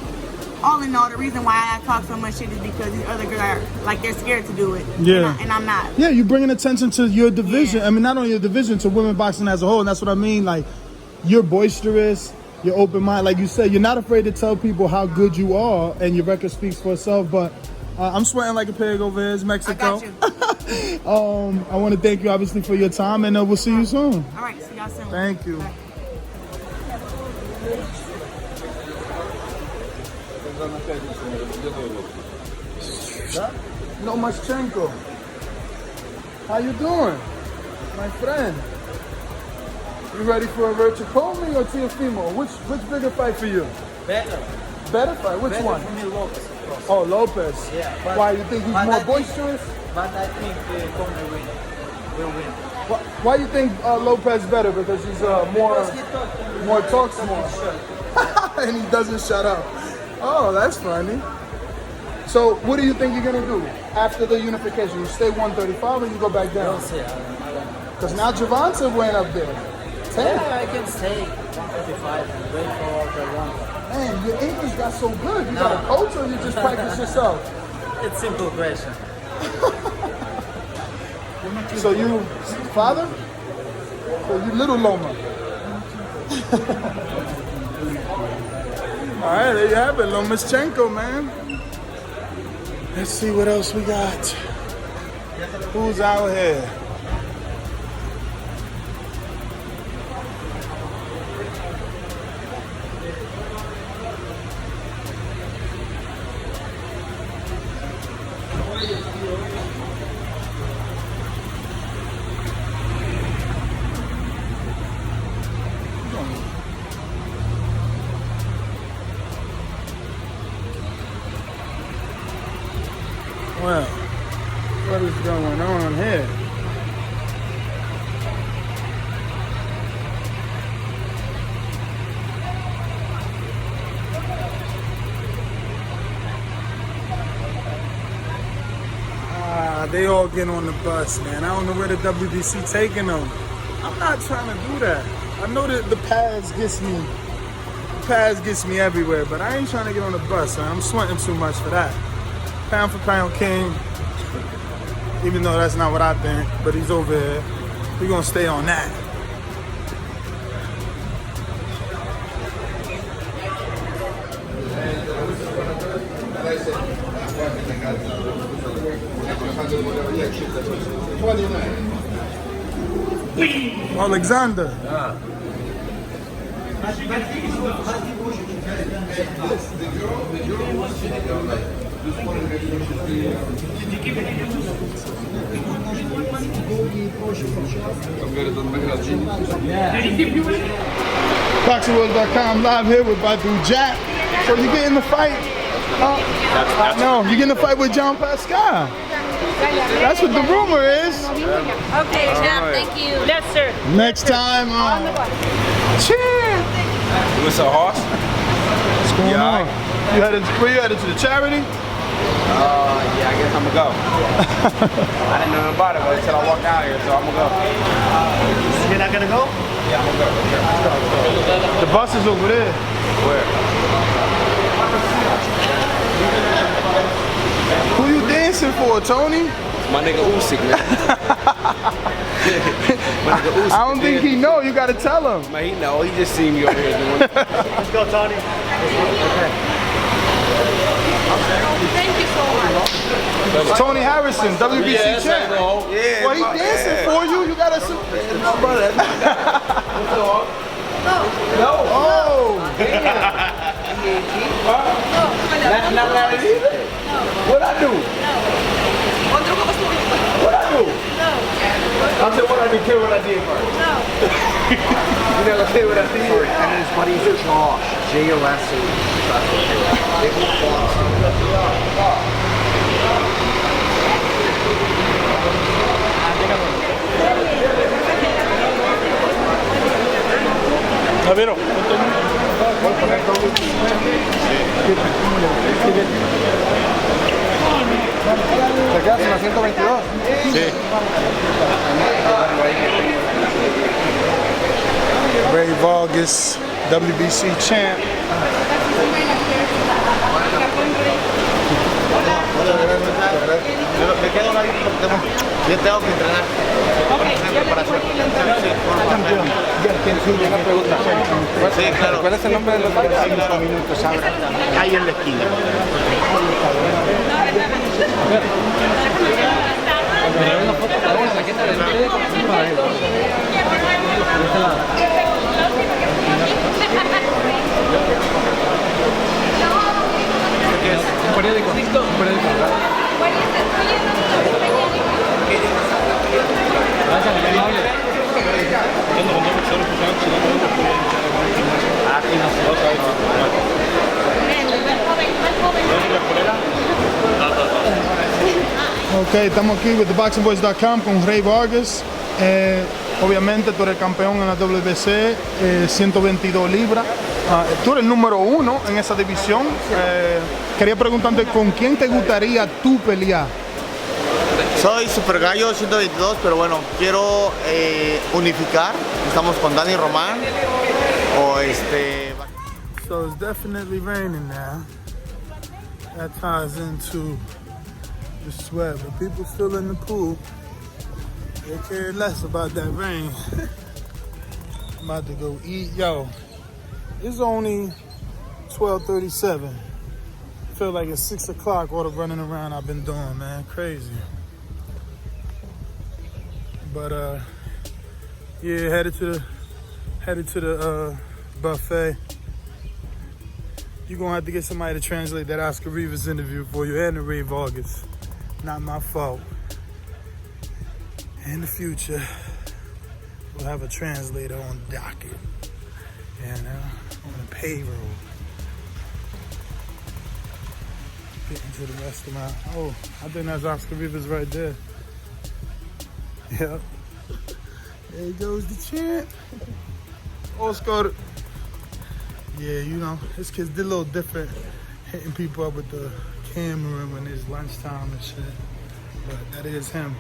all in all, the reason why I talk so much shit is because these other girls are like, they're scared to do it. Yeah. And I'm not. Yeah, you're bringing attention to your division. I mean, not only your division, to women boxing as a whole. And that's what I mean. Like, you're boisterous, you're open minded. Like you said, you're not afraid to tell people how good you are, and your record speaks for itself. But I'm sweating like a pig over here. It's Mexico. I got you. I want to thank you, obviously, for your time, and we'll see you soon. All right, see y'all soon. Thank you. Bye. Lomachenko, how you doing, my friend? You ready for a Verchikomi or Teofimo? Which bigger fight for you? Better. Better fight? Which one? For me, Lopez, of course. Oh, Lopez. Yeah. Why, you think he's more boisterous? But I think Conor will win. Why you think Lopez better? Because he's more talks more. And he doesn't shut up. Oh, that's funny. So what do you think you're going to do after the unification? You stay 135 or you go back down? I'll see. I don't know. Because now Javante went up there. 10. Yeah, I can stay 135 and wait for the one. Man, your English got so good. You got a coach or you just practice yourself? It's simple question. So you, father? So you little Loma. All right, there you have it, Lomachenko, man. Let's see what else we got. Who's out here? they all get on the bus, man. I don't know where the WBC taking them. I'm not trying to do that. I know that the pads gets me. The pads gets me everywhere, but I ain't trying to get on the bus, man. I'm sweating too much for that. Pound for pound king. Even though that's not what I think, but he's over here. We're gonna stay on that. Alexander. BoxingVoice.com live here with Badu Jack. So you get in the fight? No, you get in the fight with John Pascal. That's what the rumor is. Okay, champ, thank you. Yes, sir. Next time, cheers. What's up, Hoss? What's going on? You headed, where you headed, to the charity? Yeah, I guess I'm gonna go. I didn't know about it until I walked out here, so I'm gonna go. You're not gonna go? Yeah, I'm gonna go. The bus is over there. Where? Who you dancing for, Tony? My nigga Usyk, man. My nigga Usyk. I don't think he know. You gotta tell him. Man, he know. He just seen me over here doing it. Let's go, Tony. Okay. Thank you so much. Tony Harrison, WBC champ. Yeah, well, he dancing for you. You gotta. My brother. No. Oh. Not married either. What I do? What I do? I said what I did. Care what I did first. You never say what I did. And his buddy's Josh, J-O-S-E. They both Javiero. ¿Te quedas en la 122? Sí. Ray Vargas, WBC champ. Me quedo ahí porque yo tengo que entrenar. Una pregunta. Sí, claro. ¿Cuál es el nombre de los países? 5 minutos ahora. Ahí en la esquina. ¿Un periódico? Un periódico. Ok, estamos aquí with ThaBoxingvoice.com con Ray Vargas. Obviamente tú eres campeón en la WBC, 122 libras. Tú eres el número 1 en esa división. Quería preguntarte, ¿con quién te gustaría tú pelear? Soy super gallo 122, pero bueno, quiero unificar. Estamos con Dani Román o So it's definitely raining now. That ties into the sweat, but people still in the pool. They care less about that rain. I'm about to go eat. Yo, it's only 12:37. Feel like it's 6 o'clock, all the running around I've been doing, man. Crazy. But yeah, headed to the buffet. You're gonna have to get somebody to translate that Oscar Rivas interview for you and the Ray Vargas. Not my fault. In the future, we'll have a translator on docket and on the payroll. Getting to the restaurant. Oh, I think that's Oscar Rivas right there. Yep. There goes the champ. Oscar. Yeah, you know, his kids did a little different, hitting people up with the camera when it's lunchtime and shit. but that is him.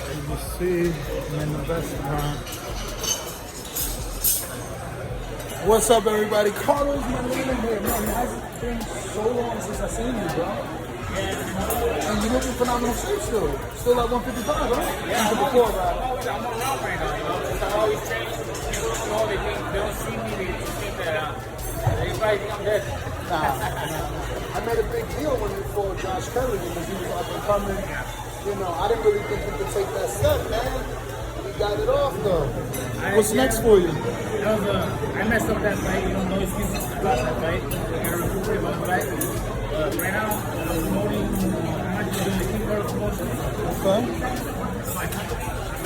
ABC, I'm in the restaurant. What's up, everybody? Carlos, my name here, man. It hasn't been so long since I seen you, bro. And you look in phenomenal shape still. Still at 155, right? Yeah, I'm before, right? I'm around right now, you know, because I'm always training. People don't know, they don't see me, they just think that they probably think I'm dead. Nah. I made a big deal when you fought Josh Kelly because he was up and coming. You know, I didn't really think he could take that step, man. He got it off, though. What's next for you? I messed up that fight, you know, no excuses. I lost that fight. I gotta recuperate my fight. Right now, I'm promoting, I'm actually doing the King Carlos promotion. Okay.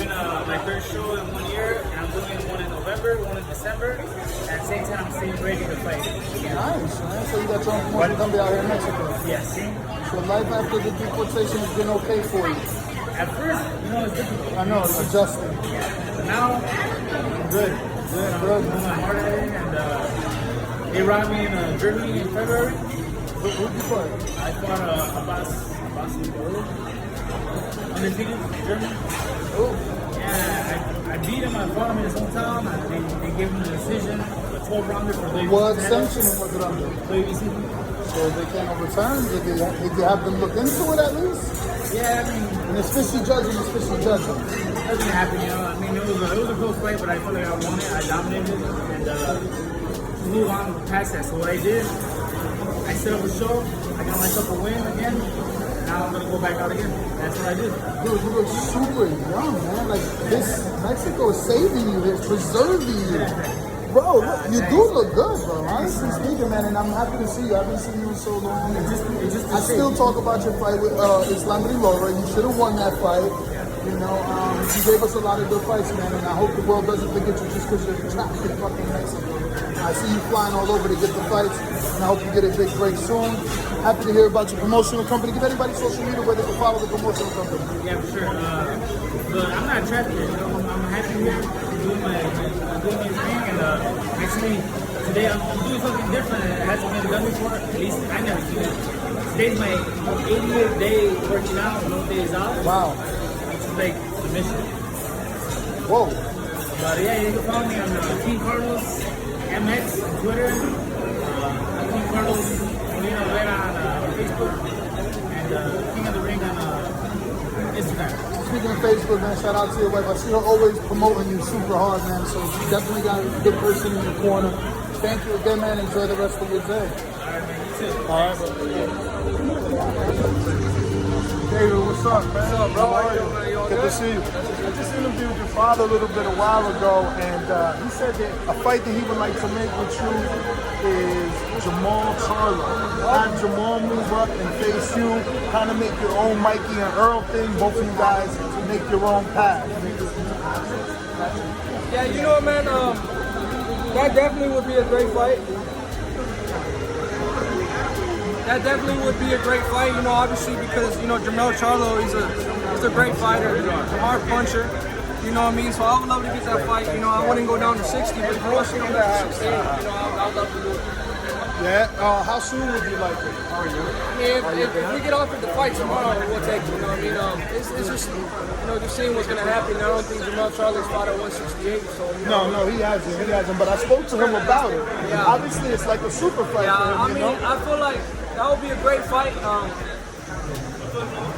I'm in my third show in 1 year, and I'm doing one in November, one in December. At the same time, I'm staying ready to fight. Nice, man. So you got your own promotion company out here in Mexico? Yes. So life after the deportation has been okay for you? At first, you know, it's difficult. I know, it's adjusting. Yeah. But now, good. I'm hard at it, and they robbed me in Germany in February. Who'd you fight? I fought Abbas undefeated in Germany. Oh. Yeah, I beat him. I fought him in his hometown. They gave him the decision, a 12-rounder for WBC. What sanction was it under? WBC. So they can't overturn? Did you have them look into it at least? Yeah, I mean... And it's fishy judging, Doesn't happen, you know. I mean, it was a close fight, but I felt like I won it. I dominated it, and move on past that. So what I did, I set up a show. I got myself a win again. Now I'm gonna go back out again. That's what I did. Dude, you look super young, man. Like this, Mexico is saving you. It's preserving you. Bro, look, you do look good, bro. Honestly speaking, man, and I'm happy to see you. I haven't seen you in so long. I still talk about your fight with Islam Laura. You should have won that fight. You know, you gave us a lot of good fights, man, and I hope the world doesn't forget you just because you're trapped in fucking Mexico. I see you flying all over to get the fights, and I hope you get a big break soon. Happy to hear about your promotional company. Give everybody social media where they can follow the promotional company. Yeah, for sure. But I'm not trapped here. You know, I'm happy here. I'm doing my thing, and actually today I'm doing something different. It hasn't been done before. At least I never seen it. Today's my 80th day working out. No days off. Wow. Which is like the mission. Whoa. But yeah, you can follow me on King Carlos MX on Twitter. King Carlos Molina Rivera on Facebook, and King of the Ring on Instagram. Speaking of Facebook, man, shout out to your wife. I see her always promoting you super hard, man. So you definitely got a good person in your corner. Thank you again, man. Enjoy the rest of your day. All right, man. You too. All right. David, what's up, man? What's up, bro? How are you? Good to see you. I just interviewed your father a little bit a while ago, and he said that a fight that he would like to make with you is Jermall Charlo. Have Jermall move up and face you, kind of make your own Mikey and Earl thing. Both of you guys make your own path. Yeah, you know, man, that definitely would be a great fight. That definitely would be a great fight, you know, obviously because, you know, Jermall Charlo, he's a great fighter, a hard puncher, you know what I mean? So I would love to get that fight, you know, I wouldn't go down to 60, but if you want to go down to 68, you know, I would love to do it. Yeah, how soon would you like it? I mean, if we get offered the fight tomorrow, we'll take it, you know what I mean? It's just, you know, just seeing what's going to happen. I don't think Jermall Charlo's fought at 168, so... No, he hasn't, but I spoke to him about it. Yeah. Obviously, it's like a super fight for him, you know? I feel like that would be a great fight.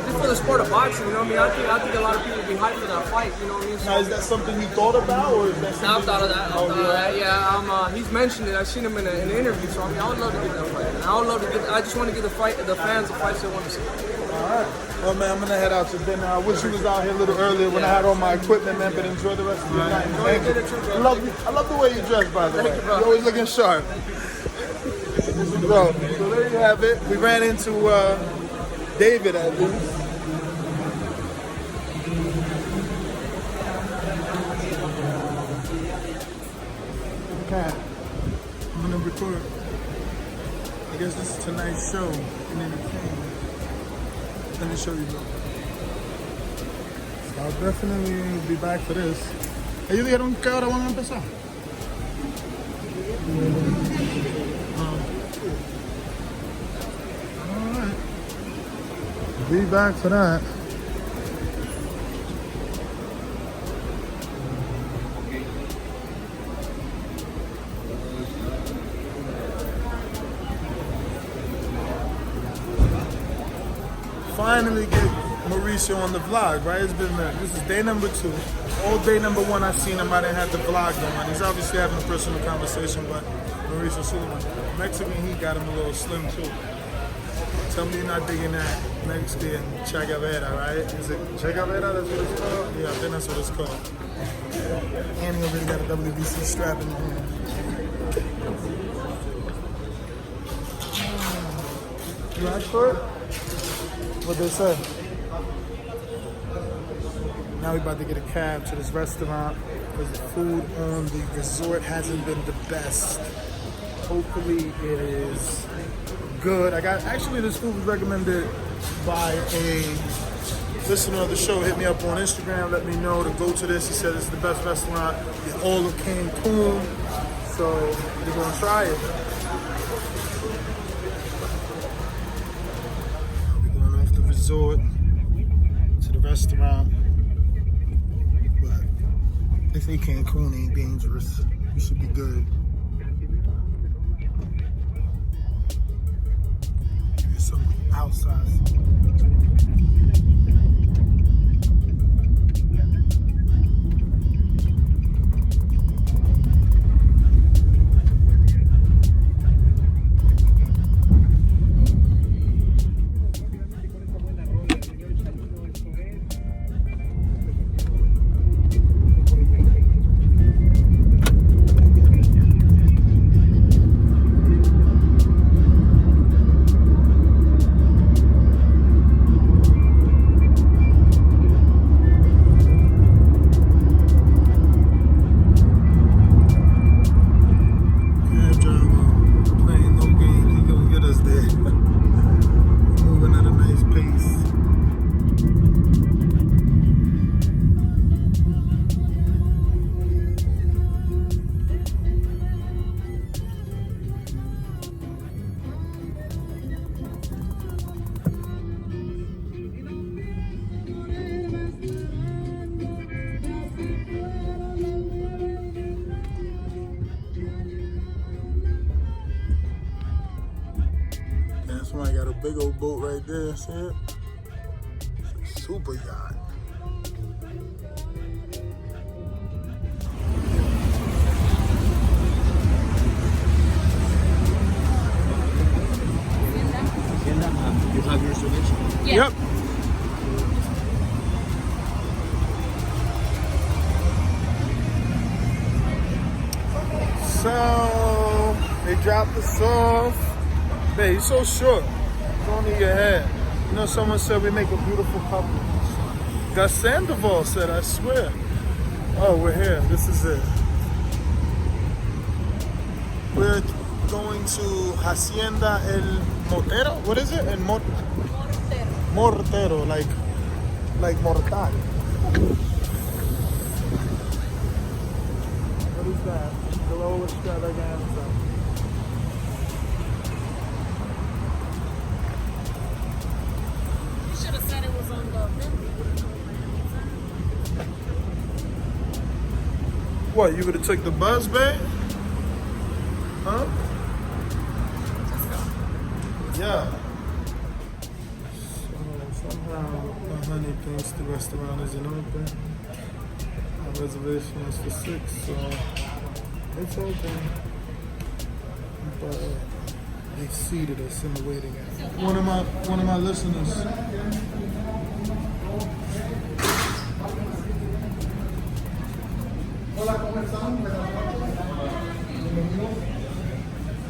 Just for the sport of boxing, you know what I mean? I think a lot of people would be hyped for that fight, you know what I mean? So, now, is that something you thought about, or is that something... I've thought of that, yeah. He's mentioned it. I've seen him in an interview, so I mean, I would love to get that fight. I just want to give the fans the fights they want to see. All right. Well, man, I'm going to head out to dinner. I wish you was out here a little earlier when I had all my equipment, man, but enjoy the rest of your night. Thank you. I love the way you dress, by the way. You're always looking sharp. Bro, so there you have it. We ran into David, at least. Okay. I'm going to record. I guess this is tonight's show in entertainment. Let me show you, bro. I'll definitely be back for this. ¿Ellos dijeron que ahora van a empezar? Alright. Be back for that. Finally get Mauricio on the vlog, right? It's been this is day number 2. All day number 1 I seen him, I didn't have the vlog going. He's obviously having a personal conversation, but Mauricio Suleiman, Mexican heat got him a little slim too. Tell me you're not digging that Mexican Chagavera, right? Is it Chagavera? That's what it's called? Yeah, I think that's what it's called. And he already got a WBC strap in the hand. You asked for it? What they say? Now we're about to get a cab to this restaurant because the food on the resort hasn't been the best. Hopefully it is good. Actually this food was recommended by a listener of the show. Hit me up on Instagram, let me know to go to this. He said it's the best restaurant in all of Cancun. So we're gonna try it. Resort to the restaurant, but they say Cancun ain't dangerous. We should be good. Here's some outside. Somebody got a big old boat right there, see it? Super yacht. You have your reservation? Yeah. Yep. So, they dropped us off. Man, you're so short. It's only your head. You know, someone said we make a beautiful couple. Sandoval said, I swear. Oh, we're here. This is it. We're going to Hacienda El Mortero. What is it? El Mortero, like mortal. What is that? Below extravaganza. What, you would have took the bus, babe? Huh? Yeah. So somehow the honey thinks the restaurant isn't open. Our reservation is for 6, so it's open. But they seated us in the waiting area. One of my listeners. Hola, ¿cómo están? Bienvenidos.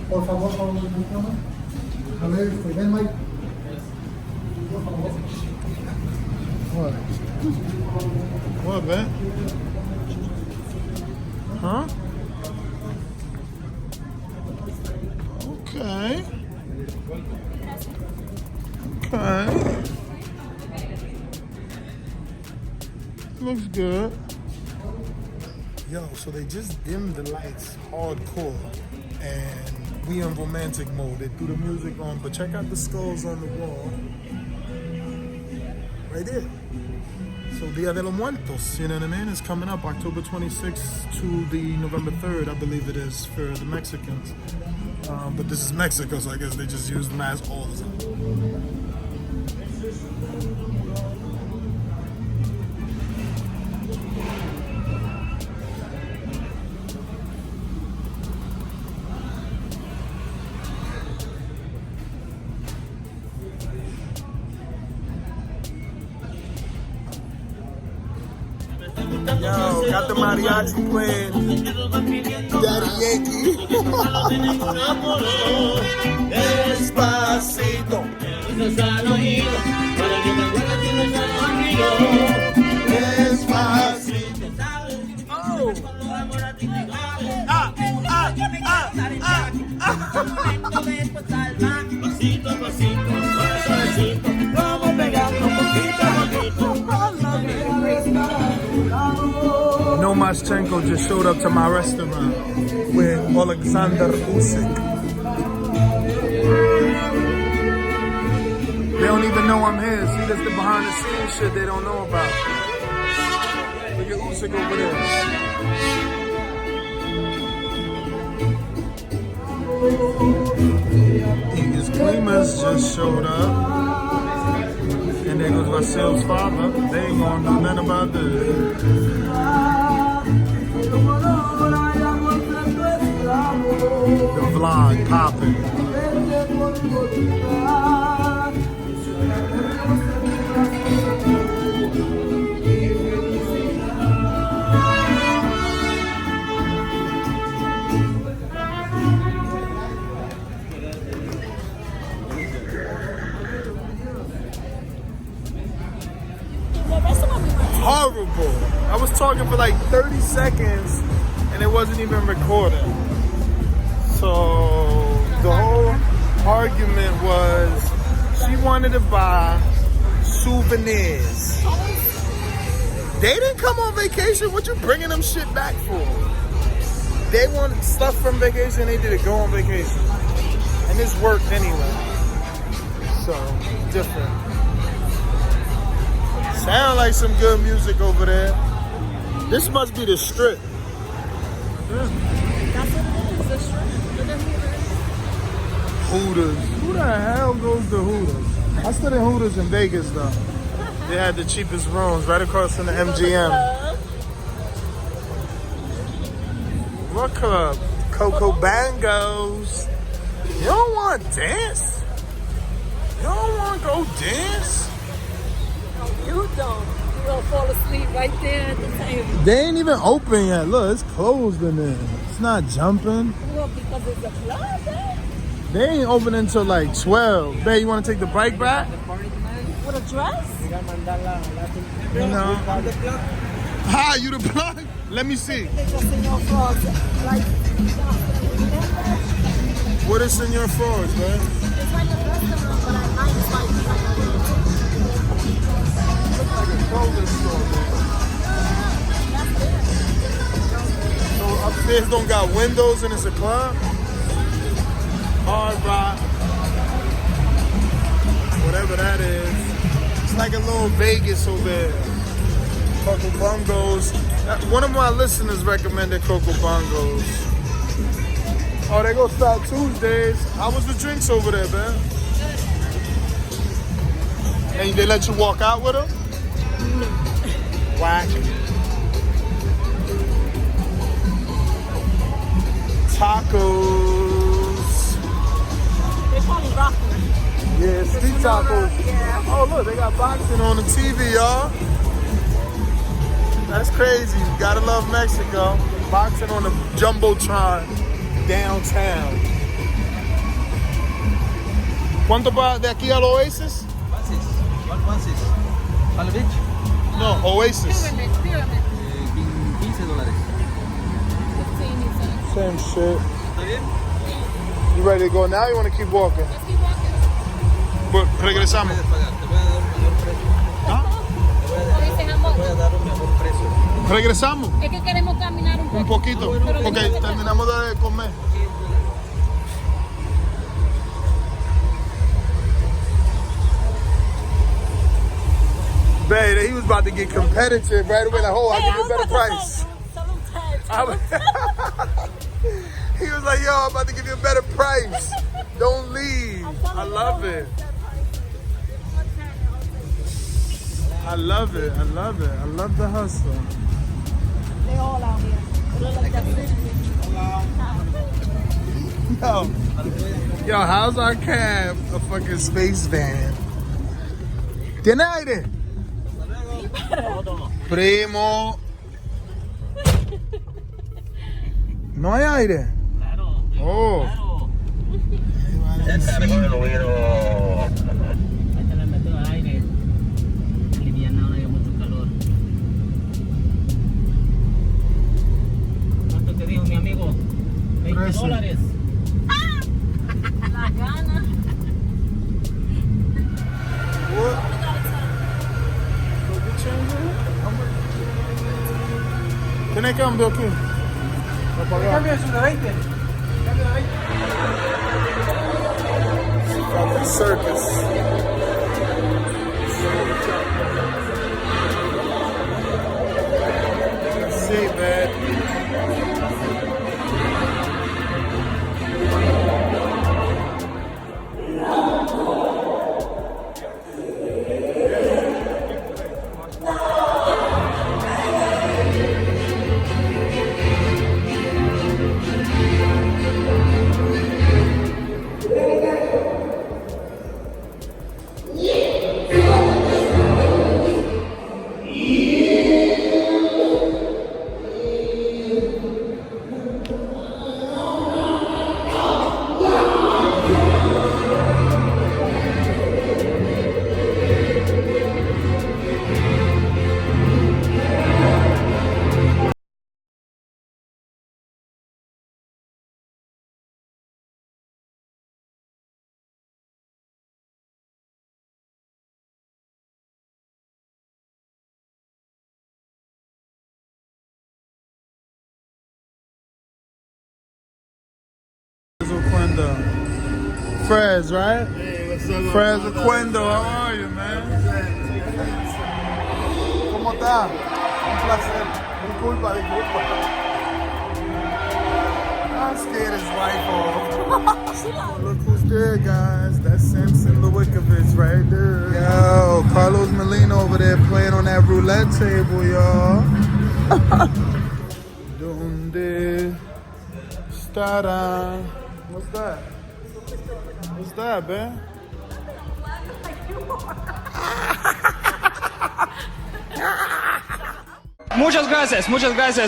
Por favor, con el micrófono. A ver, ven, Mike. Por favor. What? What, man? Huh? Okay. Okay. looks good. Yo, so they just dimmed the lights hardcore, and we in romantic mode. They threw the music on, but check out the skulls on the wall. Right there. So Dia de los Muertos, you know what I mean? It's coming up October 26th to the November 3rd, I believe it is, for the Mexicans. But this is Mexico, so I guess they just use them as all the time. Yo, got the mariachi playing. Daddy Yankee. Despacito. Despacito. Oh. Pasito a pasito, suavecito. Vamos pegando poquito a poquito. No Maschenko just showed up to my restaurant with Alexander Usyk. They don't even know I'm here. See, that's the behind the scenes shit they don't know about. Look at Usyk over there. His Klimas just showed up. And there goes Vasil's father. They ain't gonna know nothing about this. The vlog popping. Horrible. I was talking for like 30 seconds and it wasn't even recording. So the whole argument was she wanted to buy souvenirs. They didn't come on vacation. What you bringing them shit back for? They wanted stuff from vacation. They did it go on vacation. And this worked anyway. So different. Sound like some good music over there. This must be the strip. That's what it is, the strip. Hooters. Who the hell goes to Hooters? I stayed in Hooters in Vegas though. They had the cheapest rooms right across from the MGM. What club? Coco Bangos. You don't want to dance? You don't want to go dance? You don't. You're gonna fall asleep right there at the table. They ain't even open yet. Look, it's closed in there. It's not jumping. Well, because it's a club, eh? They ain't open until like 12. Babe, you want to take the bike back? With a dress? You know. Hi, you the plug? Let me see. What is Senor Frogs, man? It's like a restaurant, but at night it's like a clothing store, man. So upstairs don't got windows and it's a club? Hard Rock. Whatever that is. It's like a little Vegas over there. Coco Bongos. One of my listeners recommended Coco Bongos. Oh, they go start Tuesdays. How was the drinks over there, man? And they let you walk out with them? Whack. Tacos. They call me broccoli. Yeah, street tacos. Yeah. Oh, look, they got boxing on the TV, y'all. That's crazy. You gotta love Mexico. Boxing on the Jumbotron downtown. ¿Cuánto va de aquí al Oasis? Oasis. ¿Palm Beach? No, Oasis. $15. Same shit. You ready to go now? You want to keep walking? Let's keep walking. But regresamos. Te voy a dar un mejor precio. ¿Ah? Te voy a dar un mejor precio. ¿Regresamos? Es que queremos caminar Un poquito. Ok, terminamos de comer. Babe, he was about to get competitive right away. Like, oh, I'll give you a better price. He was like, yo, I'm about to give you a better price. Don't leave. I love it. I love it. I love it. I love the hustle. They all out here. Yo, how's our cab a fucking space van? ¿Tiene aire? Primo. No hay aire. Oh. ¿Cuánto te dijo mi amigo? $20. La gana. ¿Tiene cambio aquí? Cambio es una 20. Cambio de 20. Fucking circus. See, man. Frez, right? Hey, what's up? Frez Oquendo, how are you, man? ¿Cómo está? Un placer. Disculpa. I scared his wife off. Look who's there, guys. That's Samson Lewikovich right there. Yo, Carlos Molina over there playing on that roulette table, y'all. Donde estará? What's that? What's that, man? Muchas gracias,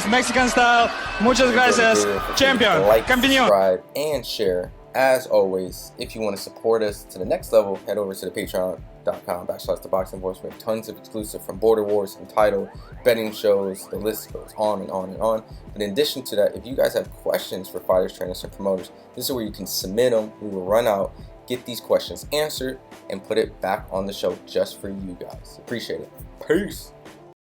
Mexican style. Muchas gracias, champion, like, campeón. Subscribe, and share. As always, if you want to support us to the next level, head over to the patreon.com/ThaBoxingVoice. We have tons of exclusive from Border Wars, Entitled, betting shows, the list goes on and on and on. But in addition to that, if you guys have questions for fighters, trainers, and promoters, this is where you can submit them. We will run out, get these questions answered, and put it back on the show just for you guys. Appreciate it. Peace.